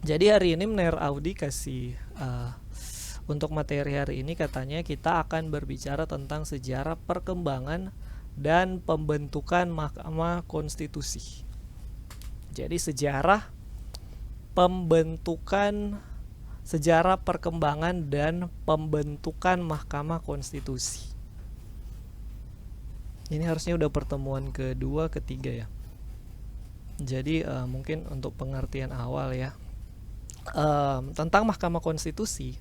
Jadi hari ini Mner Audi kasih untuk materi hari ini katanya kita akan berbicara tentang sejarah perkembangan dan pembentukan Mahkamah Konstitusi. Jadi pembentukan sejarah perkembangan dan pembentukan Mahkamah Konstitusi. Ini harusnya udah pertemuan kedua, ketiga ya. Jadi mungkin untuk pengertian awal ya tentang Mahkamah Konstitusi.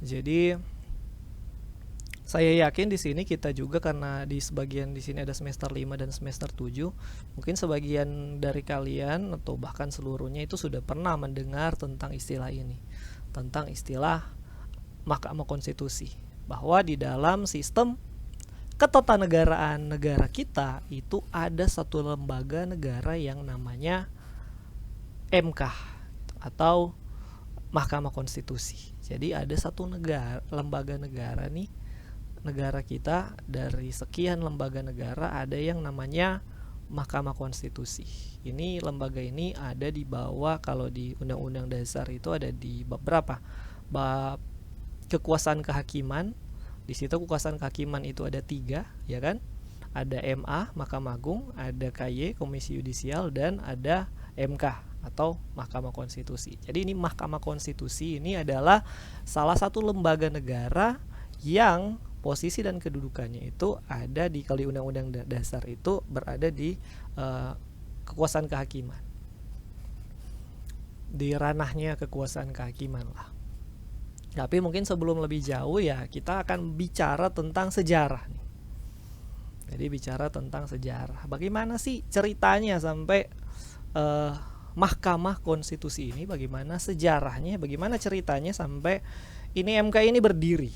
Jadi saya yakin di sini kita juga, karena di sebagian di sini ada semester 5 dan semester 7, mungkin sebagian dari kalian atau bahkan seluruhnya itu sudah pernah mendengar tentang istilah ini, tentang istilah Mahkamah Konstitusi, bahwa di dalam sistem ketatanegaraan negara kita itu ada satu lembaga negara yang namanya MK atau Mahkamah Konstitusi. Jadi ada satu lembaga negara nih, negara kita dari sekian lembaga negara ada yang namanya Mahkamah Konstitusi. Ini lembaga ini ada di bawah, kalau di Undang-Undang Dasar itu ada di bab berapa? Bab kekuasaan kehakiman. Di situ kekuasaan kehakiman itu ada 3, ya kan? Ada MA, Mahkamah Agung, ada KY, Komisi Yudisial, dan ada MK atau Mahkamah Konstitusi. Jadi ini Mahkamah Konstitusi ini adalah salah satu lembaga negara yang posisi dan kedudukannya itu ada di, kalau di Undang-Undang Dasar itu berada di kekuasaan kehakiman, di ranahnya kekuasaan kehakiman lah. Tapi mungkin sebelum lebih jauh ya kita akan bicara tentang sejarah nih. Jadi bicara tentang sejarah. Bagaimana sih ceritanya sampai Mahkamah Konstitusi ini, bagaimana sejarahnya, bagaimana ceritanya sampai ini MK ini berdiri.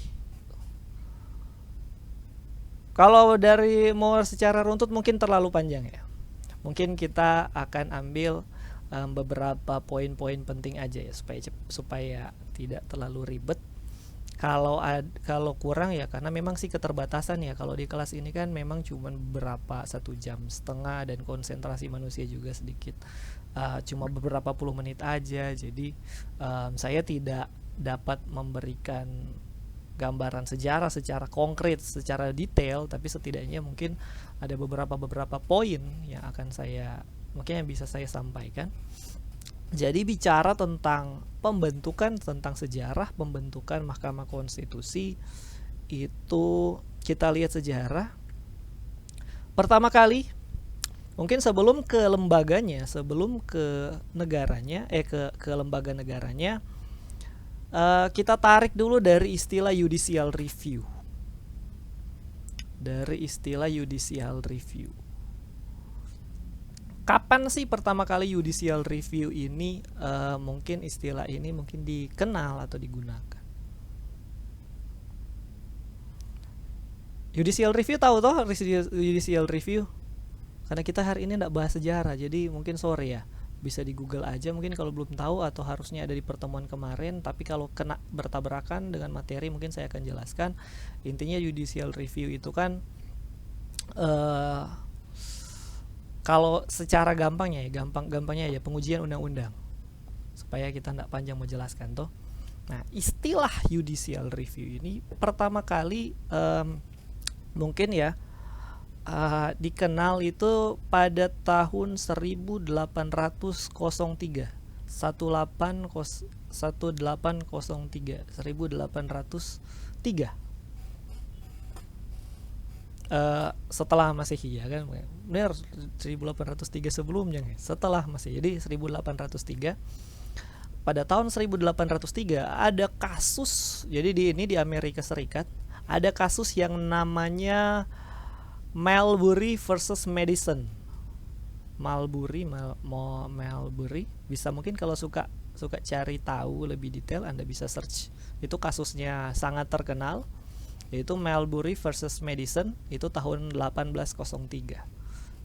Kalau dari mau secara runtut mungkin terlalu panjang ya. Mungkin kita akan ambil beberapa poin-poin penting aja ya supaya tidak terlalu ribet. Kalau kurang ya karena memang sih keterbatasan ya, kalau di kelas ini kan memang cuma berapa 1,5 jam dan konsentrasi manusia juga sedikit, cuma beberapa puluh menit aja. Jadi saya tidak dapat memberikan gambaran sejarah secara konkret, secara detail, tapi setidaknya mungkin ada beberapa poin yang akan saya mungkin yang bisa saya sampaikan. Jadi bicara tentang pembentukan, tentang sejarah pembentukan Mahkamah Konstitusi itu kita lihat sejarah. Pertama kali mungkin sebelum ke lembaganya, sebelum ke negaranya, ke lembaga negaranya, kita tarik dulu dari istilah judicial review. Dari istilah judicial review. Kapan sih pertama kali judicial review ini mungkin istilah ini mungkin dikenal atau digunakan? Judicial review tahu toh judicial review? Karena kita hari ini tidak bahas sejarah, jadi mungkin sorry ya, bisa di Google aja mungkin kalau belum tahu, atau harusnya ada di pertemuan kemarin. Tapi kalau kena bertabrakan dengan materi mungkin saya akan jelaskan. Intinya judicial review itu kan kalau secara gampangnya aja pengujian undang-undang, supaya kita tidak panjang menjelaskan toh. Nah, istilah judicial review ini pertama kali mungkin ya dikenal itu pada tahun 1803. 1803 setelah Masehi ya kan, benar 1803 sebelumnya, setelah Masehi. Jadi 1803, pada tahun 1803 ada kasus. Jadi di Amerika Serikat ada kasus yang namanya Marbury versus Madison. Marbury bisa, mungkin kalau suka cari tahu lebih detail Anda bisa search. Itu kasusnya sangat terkenal, yaitu Marbury versus Madison, itu tahun 1803.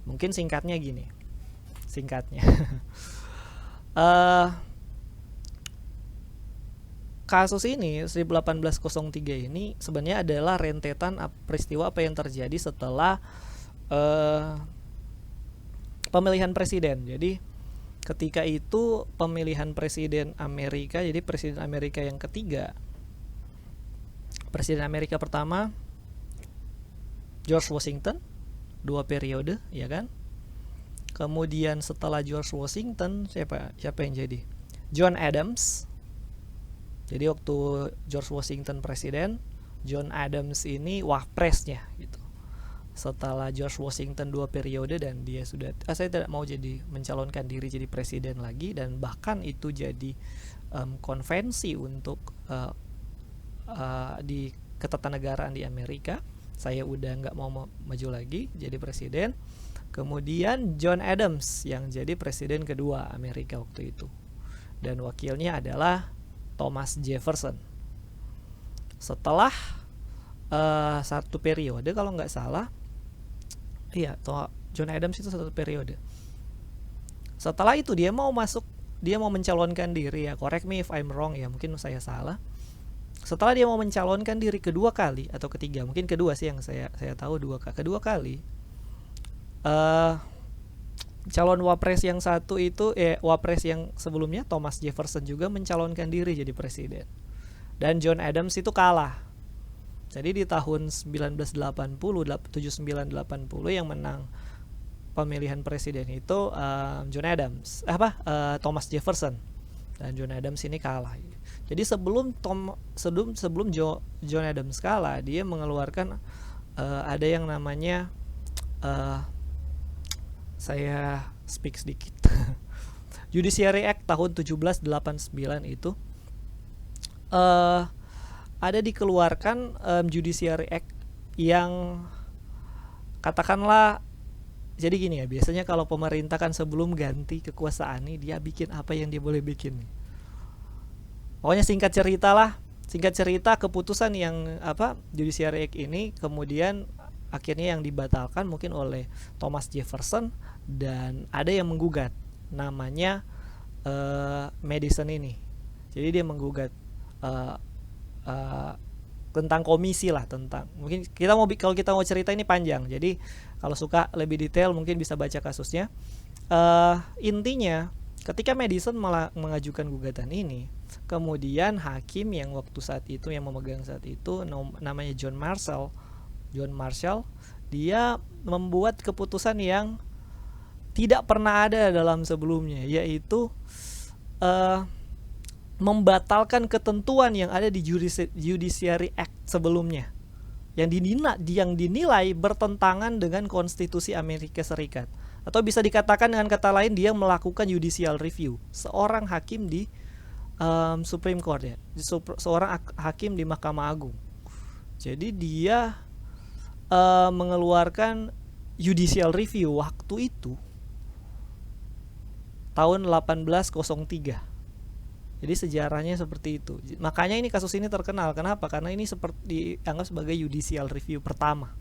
Mungkin singkatnya gini. Kasus ini 1803 ini sebenarnya adalah rentetan peristiwa apa yang terjadi setelah pemilihan presiden. Jadi ketika itu pemilihan presiden Amerika, jadi presiden Amerika yang ketiga. Presiden Amerika pertama George Washington, 2 periode, ya kan? Kemudian setelah George Washington siapa yang jadi? John Adams. Jadi waktu George Washington presiden, John Adams ini wapresnya gitu. Setelah George Washington 2 periode dan dia sudah saya tidak mau jadi mencalonkan diri jadi presiden lagi, dan bahkan itu jadi konvensi untuk di ketatanegaraan di Amerika, saya udah nggak mau maju lagi jadi presiden. Kemudian John Adams yang jadi presiden kedua Amerika waktu itu, dan wakilnya adalah Thomas Jefferson. Setelah 1 periode kalau nggak salah, iya, John Adams itu 1 periode. Setelah itu dia mau mencalonkan diri, ya correct me if I'm wrong ya, mungkin saya salah. Setelah dia mau mencalonkan diri kedua kali atau ketiga, mungkin kedua sih yang saya tahu, kedua kali, calon wapres yang satu itu wapres yang sebelumnya Thomas Jefferson juga mencalonkan diri jadi presiden, dan John Adams itu kalah. Jadi di tahun 1980, 79-80 yang menang pemilihan presiden itu John Adams, Thomas Jefferson, dan John Adams ini kalah. Jadi sebelum John Adams kalah, dia mengeluarkan ada yang namanya saya speak sedikit Judiciary Act tahun 1789 itu ada dikeluarkan Judiciary Act yang katakanlah, jadi gini ya, biasanya kalau pemerintah kan sebelum ganti kekuasaan nih, dia bikin apa yang dia boleh bikin. Pokoknya singkat cerita keputusan yang Judiciary Act ini kemudian akhirnya yang dibatalkan mungkin oleh Thomas Jefferson, dan ada yang menggugat namanya Madison ini. Jadi dia menggugat tentang komisi lah, tentang mungkin kalau kita mau cerita ini panjang, jadi kalau suka lebih detail mungkin bisa baca kasusnya. Intinya ketika Madison mengajukan gugatan ini, kemudian hakim yang waktu saat itu yang memegang saat itu namanya John Marshall, dia membuat keputusan yang tidak pernah ada dalam sebelumnya, yaitu membatalkan ketentuan yang ada di Judiciary Act sebelumnya yang dinilai bertentangan dengan konstitusi Amerika Serikat, atau bisa dikatakan dengan kata lain dia melakukan judicial review, seorang hakim di Supreme Court ya, seorang hakim di Mahkamah Agung. Jadi dia mengeluarkan judicial review waktu itu tahun 1803. Jadi sejarahnya seperti itu. Makanya ini kasus ini terkenal. Kenapa? Karena ini seperti dianggap sebagai judicial review pertama.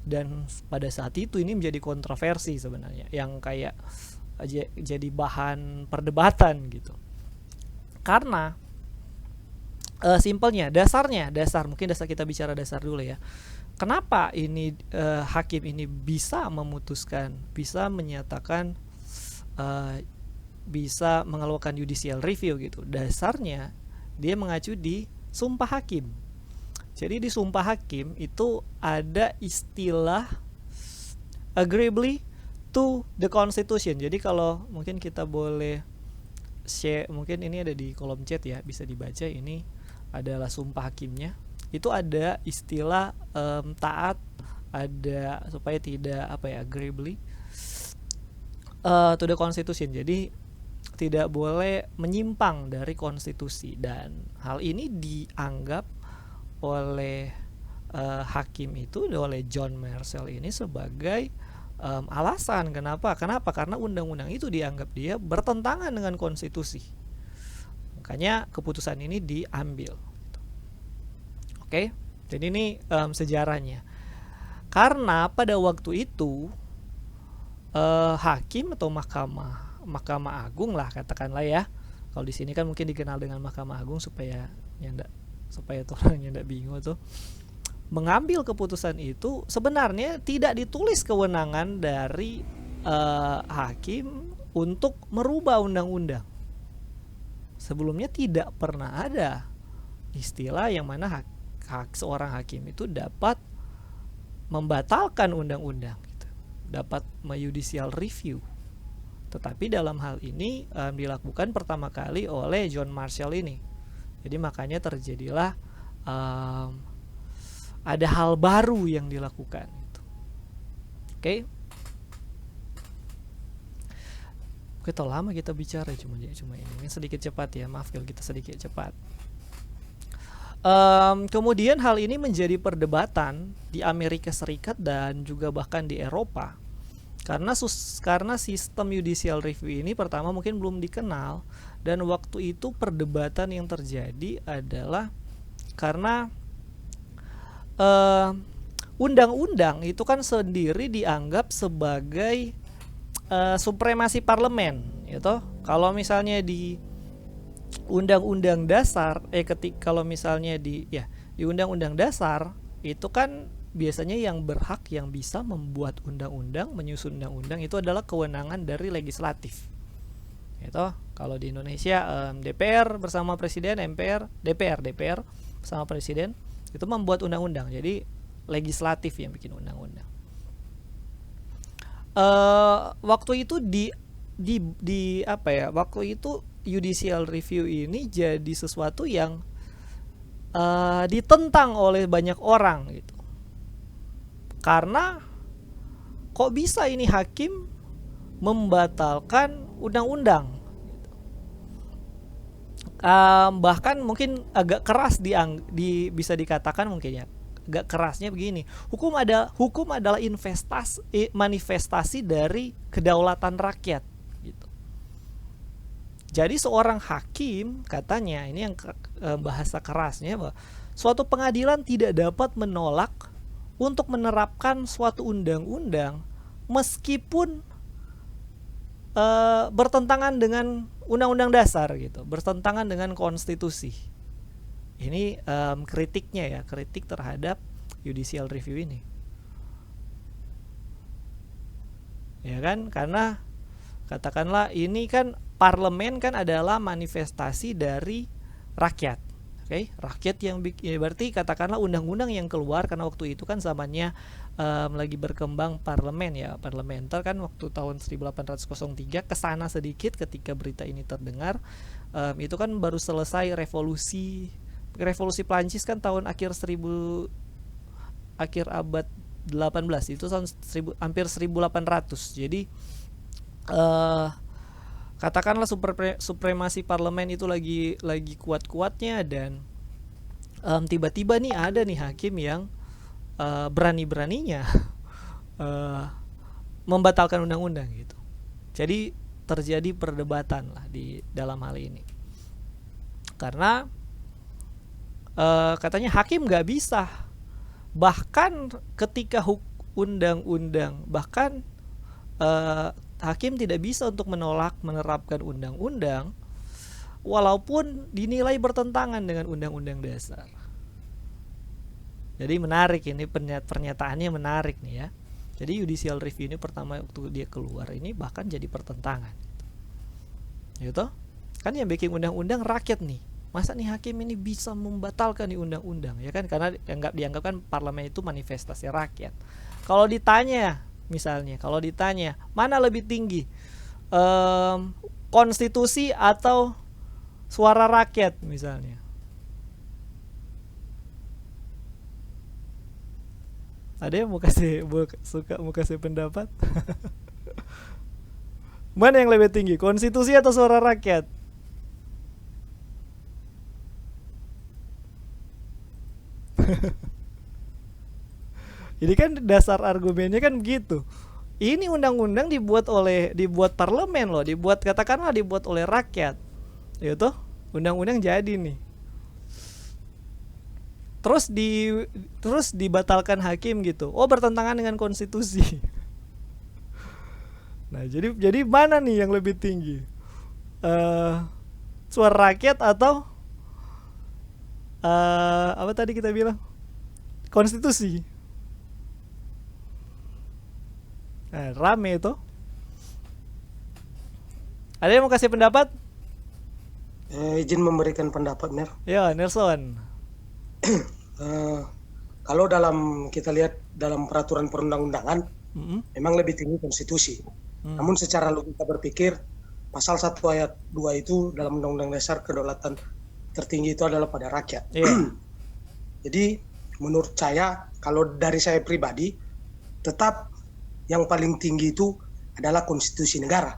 Dan pada saat itu ini menjadi kontroversi sebenarnya, yang kayak jadi bahan perdebatan gitu. Karena simpelnya, dasar kita bicara dasar dulu ya. Kenapa ini hakim ini bisa memutuskan, bisa menyatakan, bisa mengeluarkan judicial review gitu? Dasarnya dia mengacu di Sumpah Hakim. Jadi di Sumpah Hakim itu ada istilah agreeably to the Constitution. Jadi kalau mungkin kita boleh share, mungkin ini ada di kolom chat ya, bisa dibaca, ini adalah Sumpah Hakimnya. Itu ada istilah taat, ada supaya tidak agreeably to the Constitution. Jadi tidak boleh menyimpang dari konstitusi, dan hal ini dianggap oleh hakim itu, oleh John Marshall ini sebagai alasan kenapa karena undang-undang itu dianggap dia bertentangan dengan konstitusi, makanya keputusan ini diambil. Oke, jadi ini sejarahnya. Karena pada waktu itu hakim atau Mahkamah Agung lah katakanlah ya. Kalau di sini kan mungkin dikenal dengan Mahkamah Agung supaya orangnya ndak bingung tuh. Mengambil keputusan itu sebenarnya tidak ditulis kewenangan dari hakim untuk merubah undang-undang. Sebelumnya tidak pernah ada istilah yang mana seorang hakim itu dapat membatalkan undang-undang gitu, dapat judicial review. Tetapi dalam hal ini dilakukan pertama kali oleh John Marshall ini. Jadi makanya terjadilah ada hal baru yang dilakukan gitu. Oke. Oke, terlalu lama kita bicara cuma ini sedikit cepat ya, maaf kalau kita sedikit cepat. Kemudian hal ini menjadi perdebatan di Amerika Serikat dan juga bahkan di Eropa karena sistem judicial review ini pertama mungkin belum dikenal, dan waktu itu perdebatan yang terjadi adalah karena undang-undang itu kan sendiri dianggap sebagai supremasi parlemen, gitu. Kalau misalnya di Undang-Undang Dasar, kalau misalnya di Undang-Undang Dasar itu kan biasanya yang berhak yang bisa membuat undang-undang, menyusun undang-undang itu adalah kewenangan dari legislatif. Gitu. Kalau di Indonesia DPR bersama Presiden, DPR bersama Presiden itu membuat undang-undang. Jadi legislatif yang bikin undang-undang. Waktu itu waktu itu judicial review ini jadi sesuatu yang ditentang oleh banyak orang gitu. Karena kok bisa ini hakim membatalkan undang-undang? Bahkan mungkin agak keras bisa dikatakan mungkin ya. Agak kerasnya begini. Hukum adalah manifestasi dari kedaulatan rakyat. Jadi seorang hakim katanya, ini yang bahasa kerasnya, bahwa suatu pengadilan tidak dapat menolak untuk menerapkan suatu undang-undang meskipun bertentangan dengan undang-undang dasar gitu, bertentangan dengan konstitusi. Ini kritiknya ya, kritik terhadap judicial review ini. Ya kan, karena katakanlah ini kan parlemen kan adalah manifestasi dari rakyat. Oke, rakyat yang bikin, berarti katakanlah undang-undang yang keluar karena waktu itu kan zamannya lagi berkembang parlemen ya, parlementer kan waktu tahun 1803 kesana sedikit ketika berita ini terdengar. Itu kan baru selesai revolusi Prancis kan tahun akhir abad 18, itu tahun hampir 1800. Jadi katakanlah supremasi parlemen itu lagi kuat-kuatnya, dan tiba-tiba nih ada nih hakim yang berani-beraninya membatalkan undang-undang gitu. Jadi terjadi perdebatan lah di dalam hal ini, karena katanya hakim nggak bisa, bahkan ketika undang-undang, bahkan hakim tidak bisa untuk menerapkan undang-undang walaupun dinilai bertentangan dengan undang-undang dasar. Jadi menarik ini, pernyataannya menarik nih ya. Jadi judicial review ini pertama waktu dia keluar ini bahkan jadi pertentangan. Gitu. Kan yang bikin undang-undang rakyat nih. Masa nih hakim ini bisa membatalkan di undang-undang, ya kan? Karena dianggapkan parlemen itu manifestasi rakyat. Kalau ditanya mana lebih tinggi, konstitusi atau suara rakyat misalnya, ada yang mau kasih pendapat? Mana yang lebih tinggi, konstitusi atau suara rakyat? Jadi kan dasar argumennya kan begitu. Ini undang-undang dibuat parlemen loh, dibuat oleh rakyat. Gitu. Undang-undang jadi nih. Terus dibatalkan hakim gitu. Oh, bertentangan dengan konstitusi. Nah, jadi mana nih yang lebih tinggi? Suara rakyat atau apa tadi kita bilang? Konstitusi. Rame itu. Ada yang mau kasih pendapat? Izin memberikan pendapat, Mer. Ya, Nelson. Eh, Kalau dalam kita lihat dalam peraturan perundang-undangan, Mm-mm. memang lebih tinggi konstitusi. Hmm. Namun secara logika berpikir, pasal 1 ayat 2 itu dalam Undang-Undang Dasar kedaulatan tertinggi itu adalah pada rakyat. Iya. Jadi menurut saya, kalau dari saya pribadi, tetap yang paling tinggi itu adalah konstitusi negara.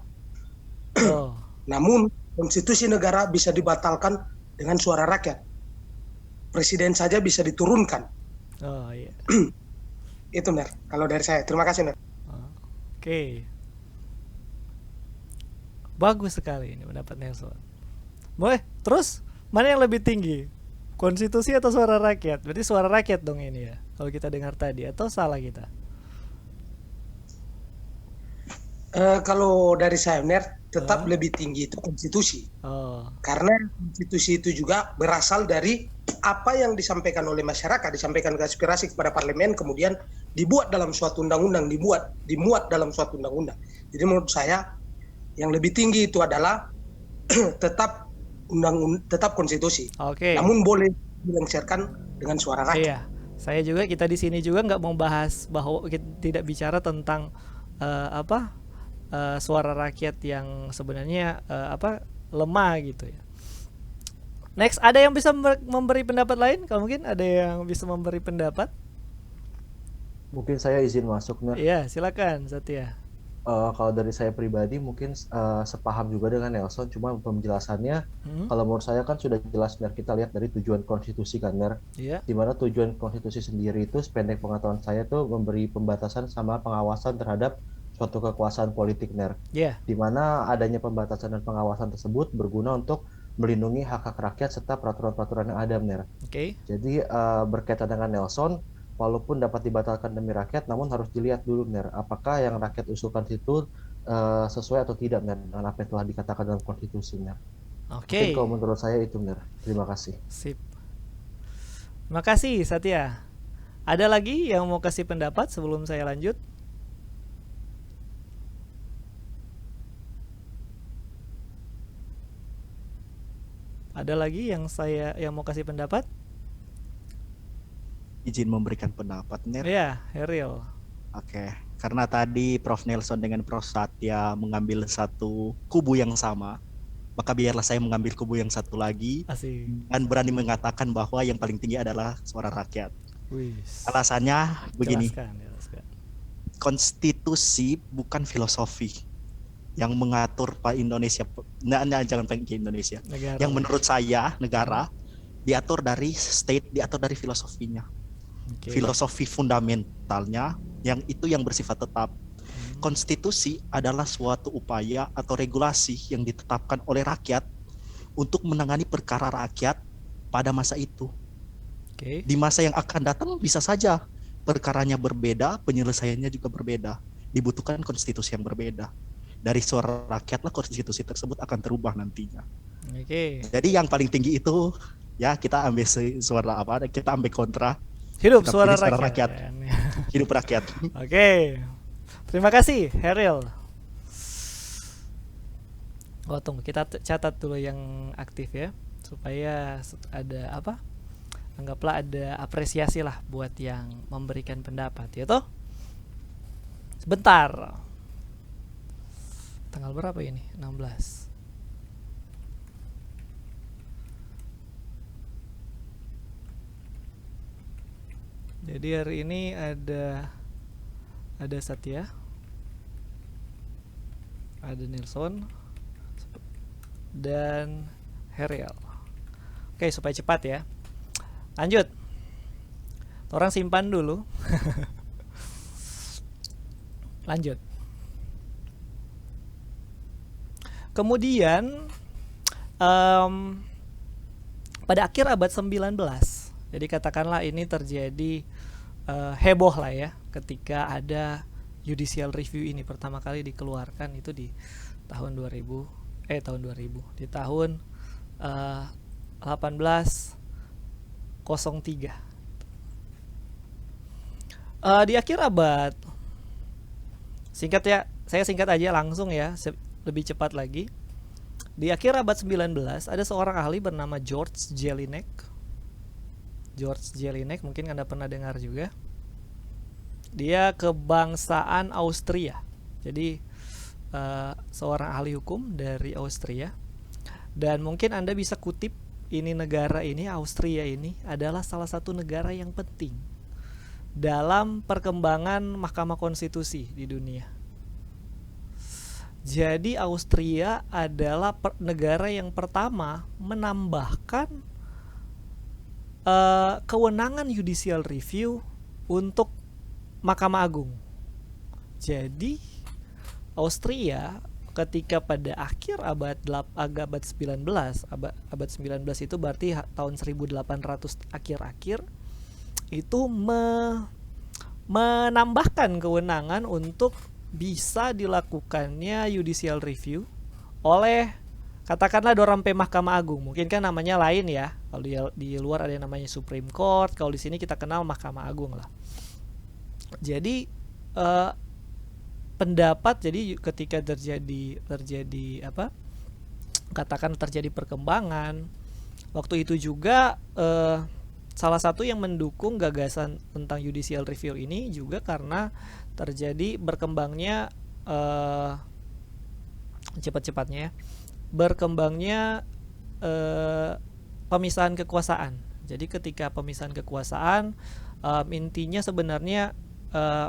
Oh. Namun konstitusi negara bisa dibatalkan dengan suara rakyat. Presiden saja bisa diturunkan. Oh iya. Itu, Mer. Kalau dari saya. Terima kasih, Mer. Oh, oke. Bagus sekali ini pendapat Nelson. Boleh, terus mana yang lebih tinggi? Konstitusi atau suara rakyat? Berarti suara rakyat dong ini ya. Kalau kita dengar tadi atau salah kita? Kalau dari saya, Mer, tetap Hah? lebih tinggi itu konstitusi. Oh, Karena konstitusi itu juga berasal dari apa yang disampaikan oleh masyarakat, disampaikan ke aspirasi kepada parlemen, kemudian dibuat dalam suatu undang-undang, dimuat dalam suatu undang-undang. Jadi menurut saya yang lebih tinggi itu adalah tetap tetap konstitusi. oke. Namun boleh dilengsarkan dengan suara rakyat. Iya. Saya juga kita di sini juga nggak mau bahas bahwa kita tidak bicara tentang apa suara rakyat yang sebenarnya apa lemah gitu ya. Next, ada yang bisa memberi pendapat lain? Kalau mungkin ada yang bisa memberi pendapat? Mungkin saya izin masuk, Ner. Iya, silakan Satya. Kalau dari saya pribadi mungkin sepaham juga dengan Nelson, cuma penjelasannya Hmm? kalau menurut saya kan sudah jelas, Ner. Kita lihat dari tujuan konstitusi kan, Ner. Iya. Di mana tujuan konstitusi sendiri itu sependek pengetahuan saya tuh memberi pembatasan sama pengawasan terhadap suatu kekuasaan politik, Ner. Iya. Di mana adanya pembatasan dan pengawasan tersebut berguna untuk melindungi hak-hak rakyat serta peraturan-peraturan yang ada, Ner. Oke. Jadi berkaitan dengan Nelson, walaupun dapat dibatalkan demi rakyat, namun harus dilihat dulu, Ner, apakah yang rakyat usulkan itu sesuai atau tidak, Ner, dengan apa yang telah dikatakan dalam konstitusi, Ner. Mungkin Oke. kalau menurut saya itu, Ner. Terima kasih. Sip. Terima kasih Satya. Ada lagi yang mau kasih pendapat sebelum saya lanjut? Ada lagi yang mau kasih pendapat? Izin memberikan pendapat, Ner. Iya, Heril. Oke, karena tadi Prof. Nelson dengan Prof. Satya mengambil satu kubu yang sama, maka biarlah saya mengambil kubu yang satu lagi Asik. dan berani mengatakan bahwa yang paling tinggi adalah suara rakyat. Wis. Alasannya begini, Jelaskan. konstitusi bukan filosofi yang mengatur Pak Indonesia, jangan pakai Indonesia. Negara. Yang menurut saya negara diatur dari state, diatur dari filosofinya. Oke. Filosofi fundamentalnya yang itu yang bersifat tetap. Konstitusi adalah suatu upaya atau regulasi yang ditetapkan oleh rakyat untuk menangani perkara rakyat pada masa itu. Oke. Di masa yang akan datang bisa saja perkaranya berbeda, penyelesaiannya juga berbeda. Dibutuhkan konstitusi yang berbeda. Dari suara rakyatlah konstitusi tersebut akan terubah nantinya. Oke. Jadi yang paling tinggi itu ya kita ambil suara apa? Kita ambil kontra. Hidup Kita suara pilih suara rakyat. rakyat. Hidup rakyat. Oke. Terima kasih, Heril. Oh, tunggu, kita catat dulu yang aktif ya, supaya ada apa? Anggaplah ada apresiasi lah buat yang memberikan pendapat, ya toh? Sebentar. Tanggal berapa ini? 16. Jadi hari ini ada Satya, ada Nelson, dan Herial. Oke, supaya cepat ya. Lanjut. Orang simpan dulu. Lanjut. Kemudian pada akhir abad 19, jadi katakanlah ini terjadi heboh lah ya ketika ada judicial review ini pertama kali dikeluarkan itu di tahun 2000 di tahun 1803. Di akhir abad, singkat ya, saya singkat aja langsung ya, lebih cepat lagi. Di akhir abad 19 ada seorang ahli bernama George Jelinek. George Jelinek mungkin Anda pernah dengar juga. Dia kebangsaan Austria. Jadi seorang ahli hukum dari Austria. Dan mungkin Anda bisa kutip ini, negara ini, Austria ini adalah salah satu negara yang penting dalam perkembangan Mahkamah Konstitusi di dunia. Jadi Austria adalah negara yang pertama menambahkan kewenangan judicial review untuk Mahkamah Agung. Jadi Austria ketika pada akhir abad 19, abad 19 itu berarti tahun 1800 akhir-akhir itu menambahkan kewenangan untuk bisa dilakukannya judicial review oleh katakanlah sampai Mahkamah Agung. Mungkin kan namanya lain ya. Kalau di luar ada yang namanya Supreme Court, kalau di sini kita kenal Mahkamah Agung lah. Jadi pendapat, jadi ketika terjadi katakan terjadi perkembangan waktu itu juga salah satu yang mendukung gagasan tentang judicial review ini juga karena terjadi berkembangnya cepat-cepatnya berkembangnya pemisahan kekuasaan. Jadi ketika pemisahan kekuasaan intinya sebenarnya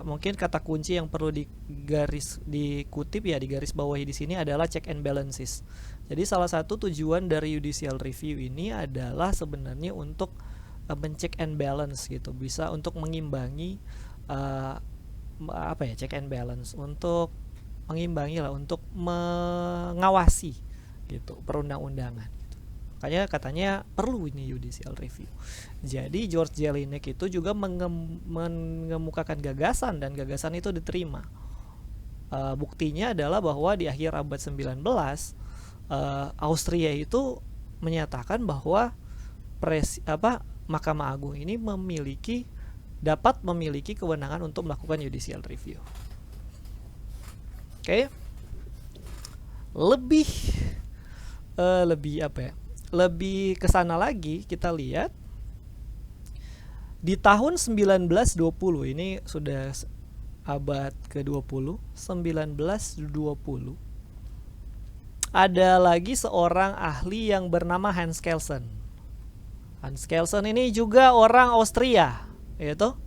mungkin kata kunci yang perlu dikutip ya, digaris bawahi di sini adalah check and balances. Jadi salah satu tujuan dari judicial review ini adalah sebenarnya untuk mencek and balance gitu, bisa untuk mengimbangi check and balance, untuk mengimbangi lah, untuk mengawasi gitu perundang-undangan gitu. Katanya perlu ini judicial review. Jadi George Jelinek itu juga mengemukakan gagasan dan gagasan itu diterima. Buktinya adalah bahwa di akhir abad 19 Austria itu menyatakan bahwa Mahkamah Agung ini dapat memiliki kewenangan untuk melakukan judicial review. Oke. Lebih ke sana lagi kita lihat di tahun 1920, ini sudah abad ke-20, 1920. Ada lagi seorang ahli yang bernama Hans Kelsen. Hans Kelsen ini juga orang Austria, ya toh?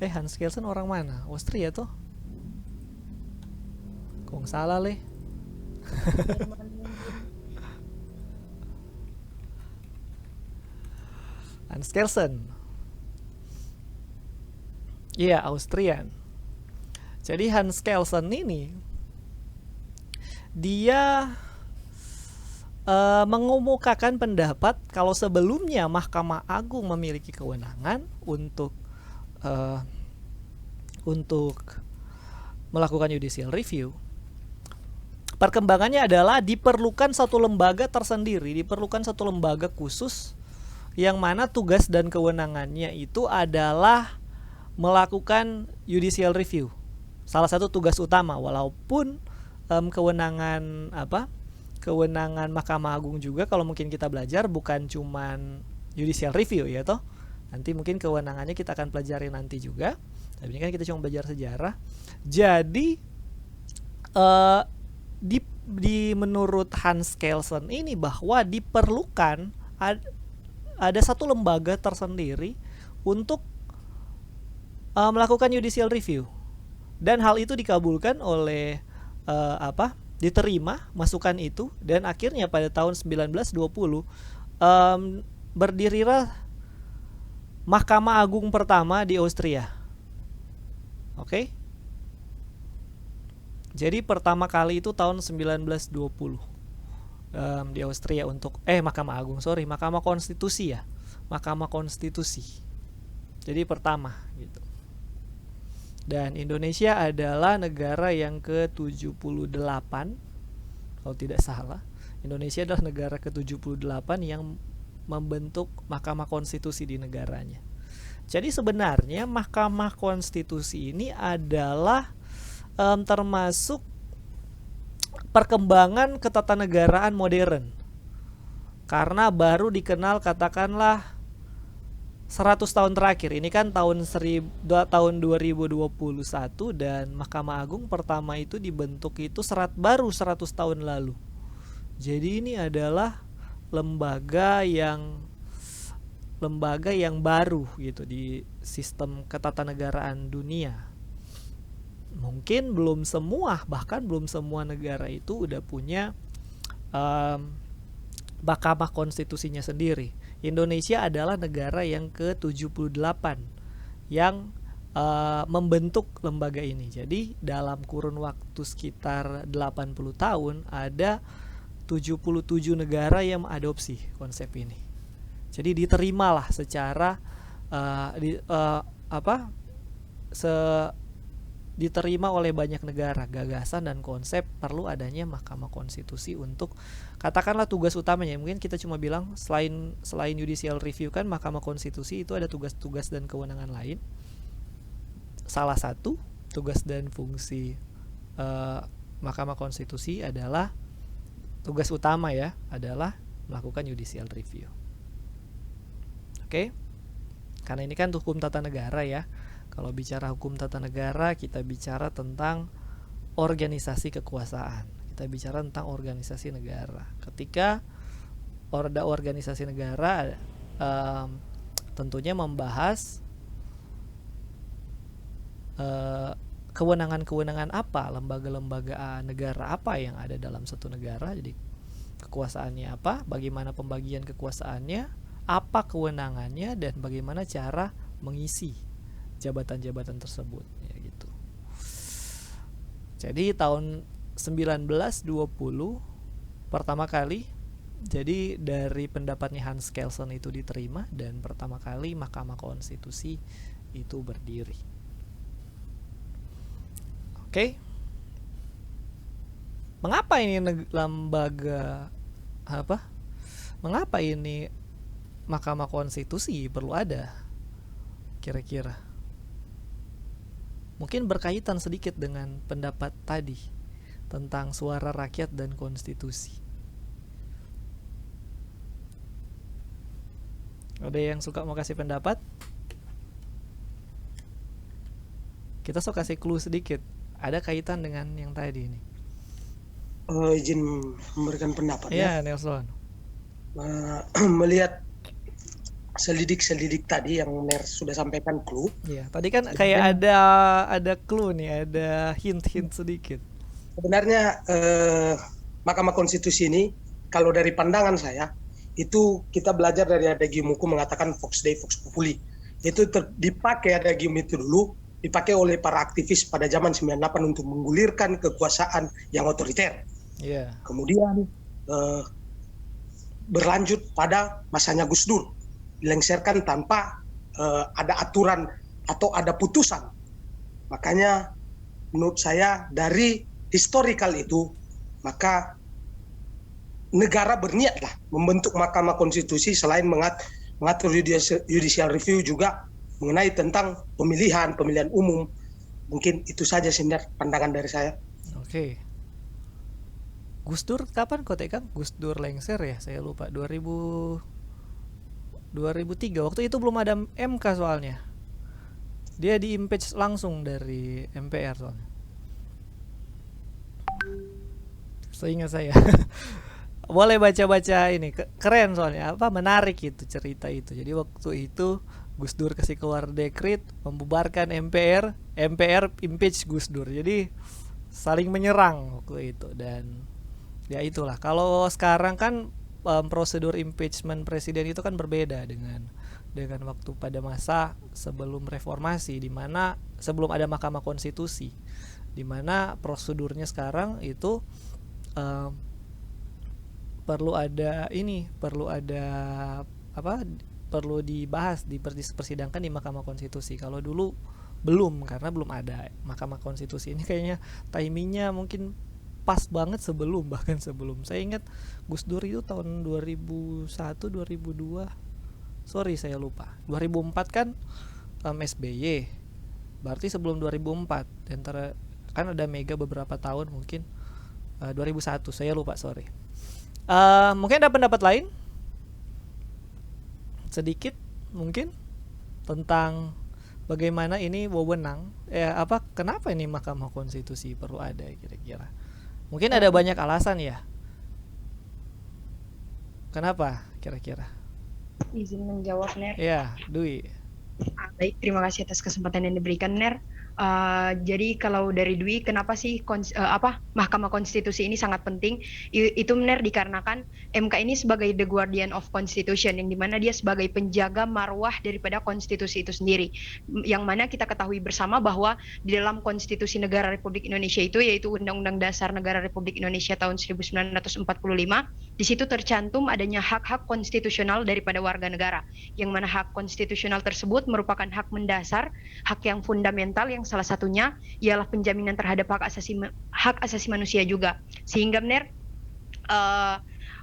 Hans Kelsen orang mana? Austria toh? Kok salah leh? Hans Kelsen. Iya, Austrian. Jadi Hans Kelsen ini dia mengemukakan pendapat kalau sebelumnya Mahkamah Agung memiliki kewenangan untuk melakukan judicial review. Perkembangannya adalah diperlukan satu lembaga tersendiri, diperlukan satu lembaga khusus yang mana tugas dan kewenangannya itu adalah melakukan judicial review. Salah satu tugas utama, walaupun kewenangan Mahkamah Agung juga kalau mungkin kita belajar bukan cuman judicial review ya toh. Nanti mungkin kewenangannya kita akan pelajari nanti juga. Tapi ini kan kita cuma belajar sejarah. Jadi menurut Hans Kelsen ini bahwa diperlukan ada satu lembaga tersendiri untuk melakukan judicial review, dan hal itu dikabulkan oleh diterima masukan itu, dan akhirnya pada tahun 1920 berdirilah Mahkamah Agung pertama di Austria. Oke? Jadi pertama kali itu tahun 1920 di Austria untuk Mahkamah Agung, Mahkamah Konstitusi ya. Mahkamah Konstitusi. Jadi pertama gitu. Dan Indonesia adalah negara yang ke-78 kalau tidak salah. Indonesia adalah negara ke-78 yang membentuk Mahkamah Konstitusi di negaranya. Jadi sebenarnya Mahkamah Konstitusi ini adalah termasuk perkembangan ketatanegaraan modern. Karena baru dikenal katakanlah 100 tahun terakhir. Ini kan tahun 2021 dan Mahkamah Agung pertama itu dibentuk itu baru 100 tahun lalu. Jadi ini adalah lembaga yang baru gitu di sistem ketatanegaraan dunia. Mungkin bahkan belum semua negara itu udah punya Mahkamah Konstitusinya sendiri. Indonesia adalah negara yang ke-78 yang membentuk lembaga ini. Jadi dalam kurun waktu sekitar 80 tahun ada 77 negara yang mengadopsi konsep ini. Jadi diterimalah secara diterima oleh banyak negara gagasan dan konsep perlu adanya Mahkamah Konstitusi untuk katakanlah tugas utamanya. Mungkin kita cuma bilang selain judicial review kan Mahkamah Konstitusi itu ada tugas-tugas dan kewenangan lain. Salah satu tugas dan fungsi Mahkamah Konstitusi adalah tugas utama ya adalah melakukan judicial review. Oke? Karena ini kan hukum tata negara ya. Kalau bicara hukum tata negara, kita bicara tentang organisasi kekuasaan. Kita bicara tentang organisasi negara. Ketika organisasi negara tentunya membahas kewenangan-kewenangan apa, lembaga-lembaga negara apa yang ada dalam satu negara. Jadi kekuasaannya apa, bagaimana pembagian kekuasaannya, apa kewenangannya, dan bagaimana cara mengisi jabatan-jabatan tersebut ya gitu. Jadi tahun 1920 pertama kali jadi dari pendapatnya Hans Kelsen itu diterima dan pertama kali Mahkamah Konstitusi itu berdiri. Oke. Mengapa ini lembaga Mengapa ini Mahkamah Konstitusi perlu ada? Kira-kira mungkin berkaitan sedikit dengan pendapat tadi tentang suara rakyat dan konstitusi. Ada yang suka mau kasih pendapat? Kita sok kasih clue sedikit. Ada kaitan dengan yang tadi ini. Izin memberikan pendapat ya. Nelson. Melihat selidik tadi yang Ner sudah sampaikan clue. Iya, tadi kan kayak ada clue nih, ada hint sedikit. Sebenarnya Mahkamah Konstitusi ini kalau dari pandangan saya itu kita belajar dari adagium hukum mengatakan vox Dei vox populi. Itu dipakai adagium itu dulu dipakai oleh para aktivis pada zaman 98 untuk menggulirkan kekuasaan yang otoriter. Yeah. Kemudian berlanjut pada masanya Gus Dur. Dilengsarkan tanpa ada aturan atau ada putusan. Makanya menurut saya dari historical itu maka negara berniatlah membentuk Mahkamah Konstitusi selain mengatur judicial review juga mengenai tentang pemilihan umum. Mungkin itu saja sebenarnya pandangan dari saya. Oke. Gus Dur kapan Kang? Gus Dur lengser ya, saya lupa. 2003 waktu itu belum ada MK soalnya. Dia di-impeach langsung dari MPR soalnya. Seingat saya. Boleh baca-baca ini, keren soalnya, menarik itu cerita itu. Jadi waktu itu Gus Dur kasih keluar dekret membubarkan MPR impeach Gus Dur. Jadi saling menyerang waktu itu dan ya itulah. Kalau sekarang kan prosedur impeachment presiden itu kan berbeda dengan waktu pada masa sebelum reformasi, di mana sebelum ada Mahkamah Konstitusi, di mana prosedurnya sekarang itu perlu dibahas, dipersidangkan di Mahkamah Konstitusi. Kalau dulu belum, karena belum ada Mahkamah Konstitusi. Ini kayaknya timingnya mungkin pas banget bahkan sebelum. Saya ingat Gus Dur itu tahun 2001, 2002. Sorry saya lupa. 2004 kan SBY. Berarti sebelum 2004. Antara kan ada Mega beberapa tahun mungkin 2001, saya lupa, sorry. Mungkin ada pendapat lain sedikit mungkin tentang bagaimana ini wewenang, kenapa ini Mahkamah Konstitusi perlu ada kira-kira. Mungkin ada banyak alasan ya. Kenapa kira-kira? Izin menjawab, Ner. Ya, Dwi. Baik, terima kasih atas kesempatan yang diberikan, Ner. Jadi kalau dari Dwi, kenapa sih Mahkamah Konstitusi ini sangat penting? Itu, Ner, dikarenakan MK ini sebagai the guardian of constitution, yang dimana dia sebagai penjaga marwah daripada konstitusi itu sendiri. Yang mana kita ketahui bersama bahwa di dalam konstitusi negara Republik Indonesia itu, yaitu Undang-Undang Dasar Negara Republik Indonesia tahun 1945, di situ tercantum adanya hak-hak konstitusional daripada warga negara, yang mana hak konstitusional tersebut merupakan hak mendasar, hak yang fundamental, yang salah satunya ialah penjaminan terhadap hak asasi manusia juga. Sehingga benar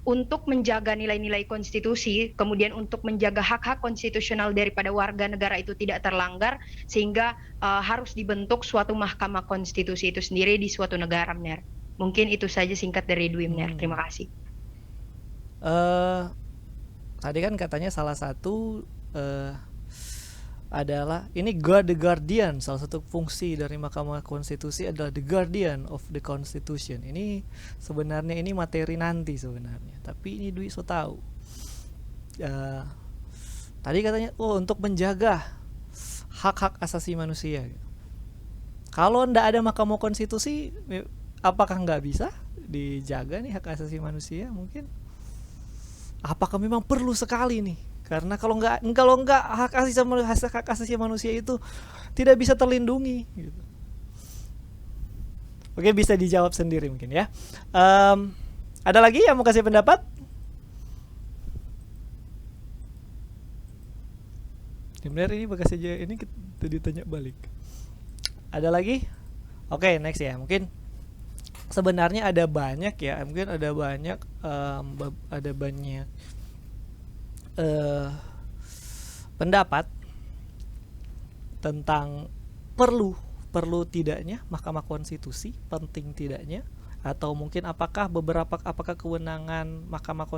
untuk menjaga nilai-nilai konstitusi, kemudian untuk menjaga hak-hak konstitusional daripada warga negara itu tidak terlanggar, sehingga harus dibentuk suatu Mahkamah Konstitusi itu sendiri di suatu negara, benar. Mungkin itu saja singkat dari Dwi, benar. Terima kasih. Tadi kan katanya salah satu adalah ini the guardian, salah satu fungsi dari Mahkamah Konstitusi adalah the guardian of the Constitution. Ini sebenarnya ini materi nanti sebenarnya, tapi ini Dwi so tahu. Tadi katanya untuk menjaga hak-hak asasi manusia. Kalau ndak ada Mahkamah Konstitusi, apakah nggak bisa dijaga nih hak asasi manusia? Mungkin apakah memang perlu sekali nih? Karena kalau nggak hak asasi manusia itu tidak bisa terlindungi gitu. Oke, bisa dijawab sendiri mungkin ya. Ada lagi yang mau kasih pendapat? Benar, ini bekas aja, ini kita ditanya balik. Ada lagi? Oke, next ya. Mungkin sebenarnya ada banyak ya. Mungkin ada banyak pendapat tentang perlu tidaknya Mahkamah Konstitusi, penting tidaknya, atau mungkin apakah kewenangan Mahkamah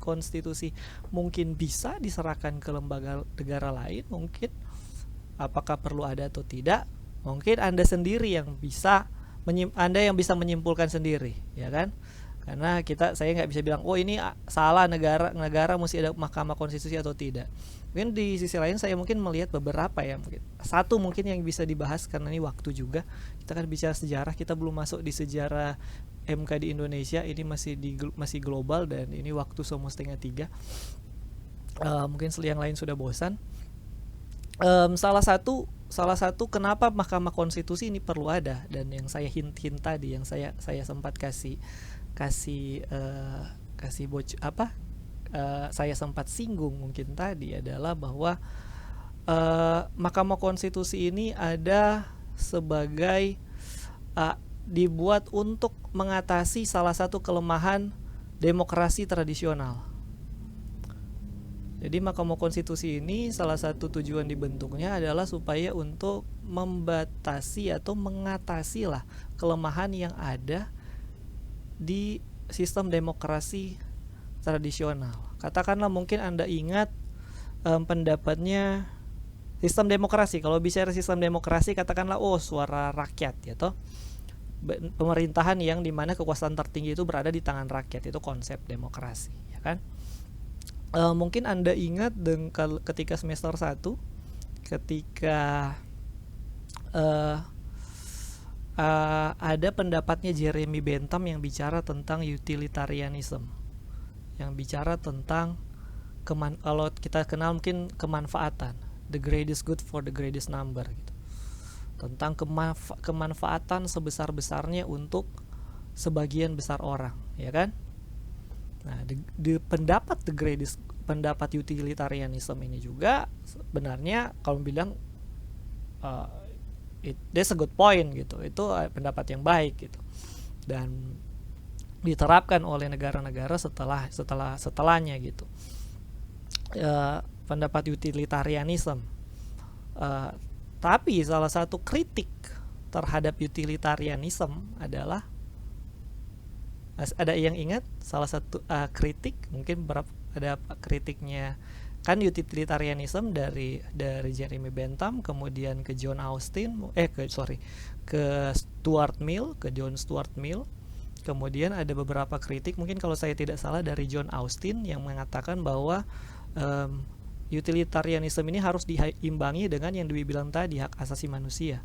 Konstitusi mungkin bisa diserahkan ke lembaga negara lain, mungkin apakah perlu ada atau tidak. Mungkin Anda sendiri yang bisa menyimpulkan sendiri, ya kan? Karena saya nggak bisa bilang ini salah, negara mesti ada Mahkamah Konstitusi atau tidak. Mungkin di sisi lain saya mungkin melihat beberapa ya, mungkin yang bisa dibahas karena ini waktu juga. Kita kan bicara sejarah, kita belum masuk di sejarah MK di Indonesia, ini masih global dan ini waktu semua 2:30. Mungkin yang lain sudah bosan. Salah satu kenapa Mahkamah Konstitusi ini perlu ada, dan yang saya hint tadi, yang saya sempat saya sempat singgung mungkin tadi, adalah bahwa Mahkamah Konstitusi ini ada sebagai dibuat untuk mengatasi salah satu kelemahan demokrasi tradisional. Jadi Mahkamah Konstitusi ini salah satu tujuan dibentuknya adalah supaya untuk membatasi atau mengatasi lah kelemahan yang ada di sistem demokrasi tradisional. Katakanlah mungkin Anda ingat pendapatnya sistem demokrasi. Kalau bicara sistem demokrasi, katakanlah suara rakyat ya toh. Pemerintahan yang dimana kekuasaan tertinggi itu berada di tangan rakyat, itu konsep demokrasi, ya kan? Mungkin Anda ingat ketika semester 1, ketika ada pendapatnya Jeremy Bentham yang bicara tentang utilitarianism, yang bicara tentang kalau kita kenal mungkin kemanfaatan, the greatest good for the greatest number gitu. Tentang kemanfaatan sebesar-besarnya untuk sebagian besar orang, ya kan? Nah, pendapat utilitarianism ini juga sebenarnya kalau bilang that's a good point gitu. Itu pendapat yang baik gitu. Dan diterapkan oleh negara-negara setelahnya gitu. Pendapat utilitarianism. Tapi salah satu kritik terhadap utilitarianism adalah Ada yang ingat salah satu kritik, mungkin ada kritiknya kan utilitarianism dari Jeremy Bentham, kemudian ke John Austin, ke Stuart Mill, ke John Stuart Mill. Kemudian ada beberapa kritik, mungkin kalau saya tidak salah dari John Austin, yang mengatakan bahwa utilitarianism ini harus diimbangi dengan yang dibilang tadi, hak asasi manusia.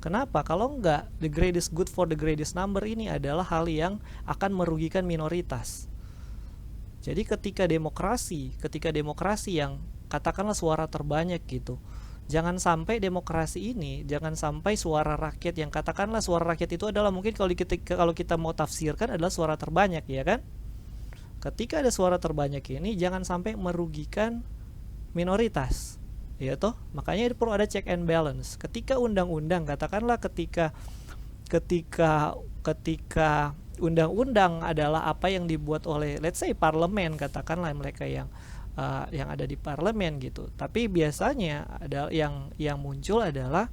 Kenapa? Kalau enggak, the greatest good for the greatest number ini adalah hal yang akan merugikan minoritas. Jadi ketika demokrasi yang katakanlah suara terbanyak gitu, jangan sampai demokrasi ini, jangan sampai suara rakyat yang katakanlah suara rakyat itu adalah mungkin kalau kita mau tafsirkan adalah suara terbanyak, ya kan? Ketika ada suara terbanyak ini jangan sampai merugikan minoritas, ya toh? Makanya perlu ada check and balance. Ketika undang-undang, katakanlah ketika undang-undang adalah apa yang dibuat oleh let's say parlemen, katakanlah mereka yang ada di parlemen gitu. Tapi biasanya ada yang muncul adalah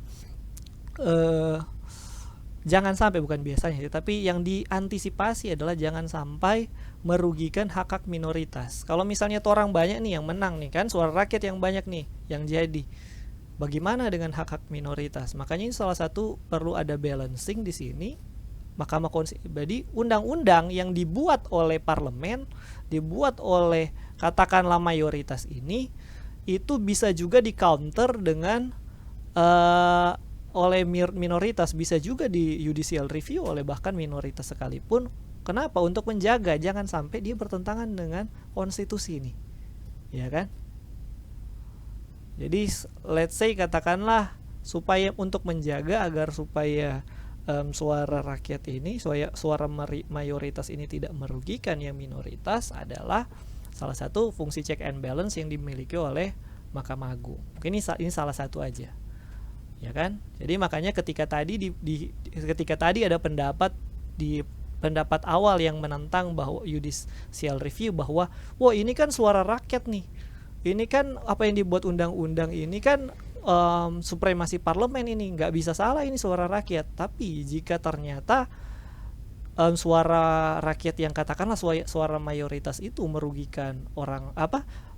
jangan sampai, bukan biasanya, tapi yang diantisipasi adalah jangan sampai merugikan hak-hak minoritas. Kalau misalnya orang banyak nih yang menang nih kan, suara rakyat yang banyak nih yang jadi. Bagaimana dengan hak-hak minoritas? Makanya ini salah satu perlu ada balancing di sini. Mahkamah Konstitusi, undang-undang yang dibuat oleh parlemen, dibuat oleh katakanlah mayoritas ini, itu bisa juga di counter dengan oleh minoritas, bisa juga di judicial review oleh bahkan minoritas sekalipun. Kenapa? Untuk menjaga jangan sampai dia bertentangan dengan konstitusi ini, ya kan? Jadi let's say katakanlah supaya untuk menjaga agar supaya suara rakyat ini, suara mayoritas ini tidak merugikan yang minoritas, adalah salah satu fungsi check and balance yang dimiliki oleh Mahkamah Agung. Mungkin ini salah satu aja, ya kan? Jadi makanya ketika tadi ada pendapat awal yang menentang bahwa judicial review, bahwa wah ini kan suara rakyat nih, ini kan apa yang dibuat undang-undang ini kan supremasi parlemen, ini nggak bisa salah, ini suara rakyat. Tapi jika ternyata suara rakyat yang katakanlah suara mayoritas itu merugikan orang,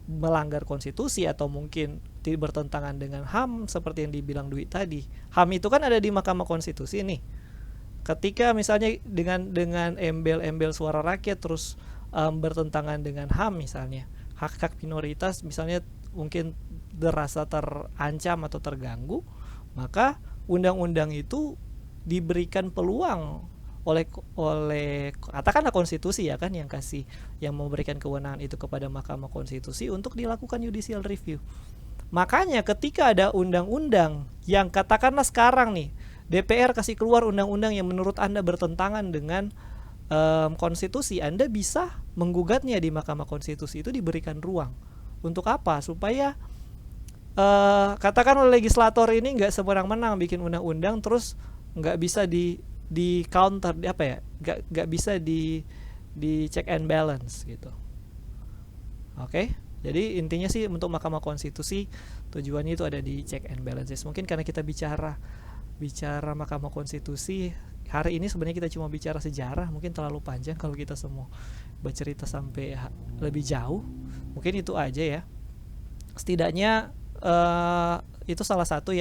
melanggar konstitusi atau mungkin bertentangan dengan HAM seperti yang dibilang Dwi tadi. HAM itu kan ada di Mahkamah Konstitusi nih. Ketika misalnya dengan embel-embel suara rakyat terus bertentangan dengan HAM misalnya, hak-hak minoritas misalnya mungkin terasa terancam atau terganggu, maka undang-undang itu diberikan peluang oleh katakanlah konstitusi, ya kan, yang memberikan kewenangan itu kepada Mahkamah Konstitusi untuk dilakukan judicial review. Makanya ketika ada undang-undang yang katakanlah sekarang nih DPR kasih keluar undang-undang yang menurut Anda bertentangan dengan konstitusi, Anda bisa menggugatnya di Mahkamah Konstitusi. Itu diberikan ruang. Untuk apa? Supaya katakanlah legislator ini nggak sembarang-menang bikin undang-undang terus nggak bisa di counter, nggak bisa di check and balance gitu. Oke? Jadi intinya sih untuk Mahkamah Konstitusi tujuannya itu ada di check and balances. Mungkin karena kita bicara Mahkamah Konstitusi hari ini, sebenarnya kita cuma bicara sejarah, mungkin terlalu panjang kalau kita semua bercerita sampai lebih jauh. Mungkin itu aja ya. Setidaknya itu salah satu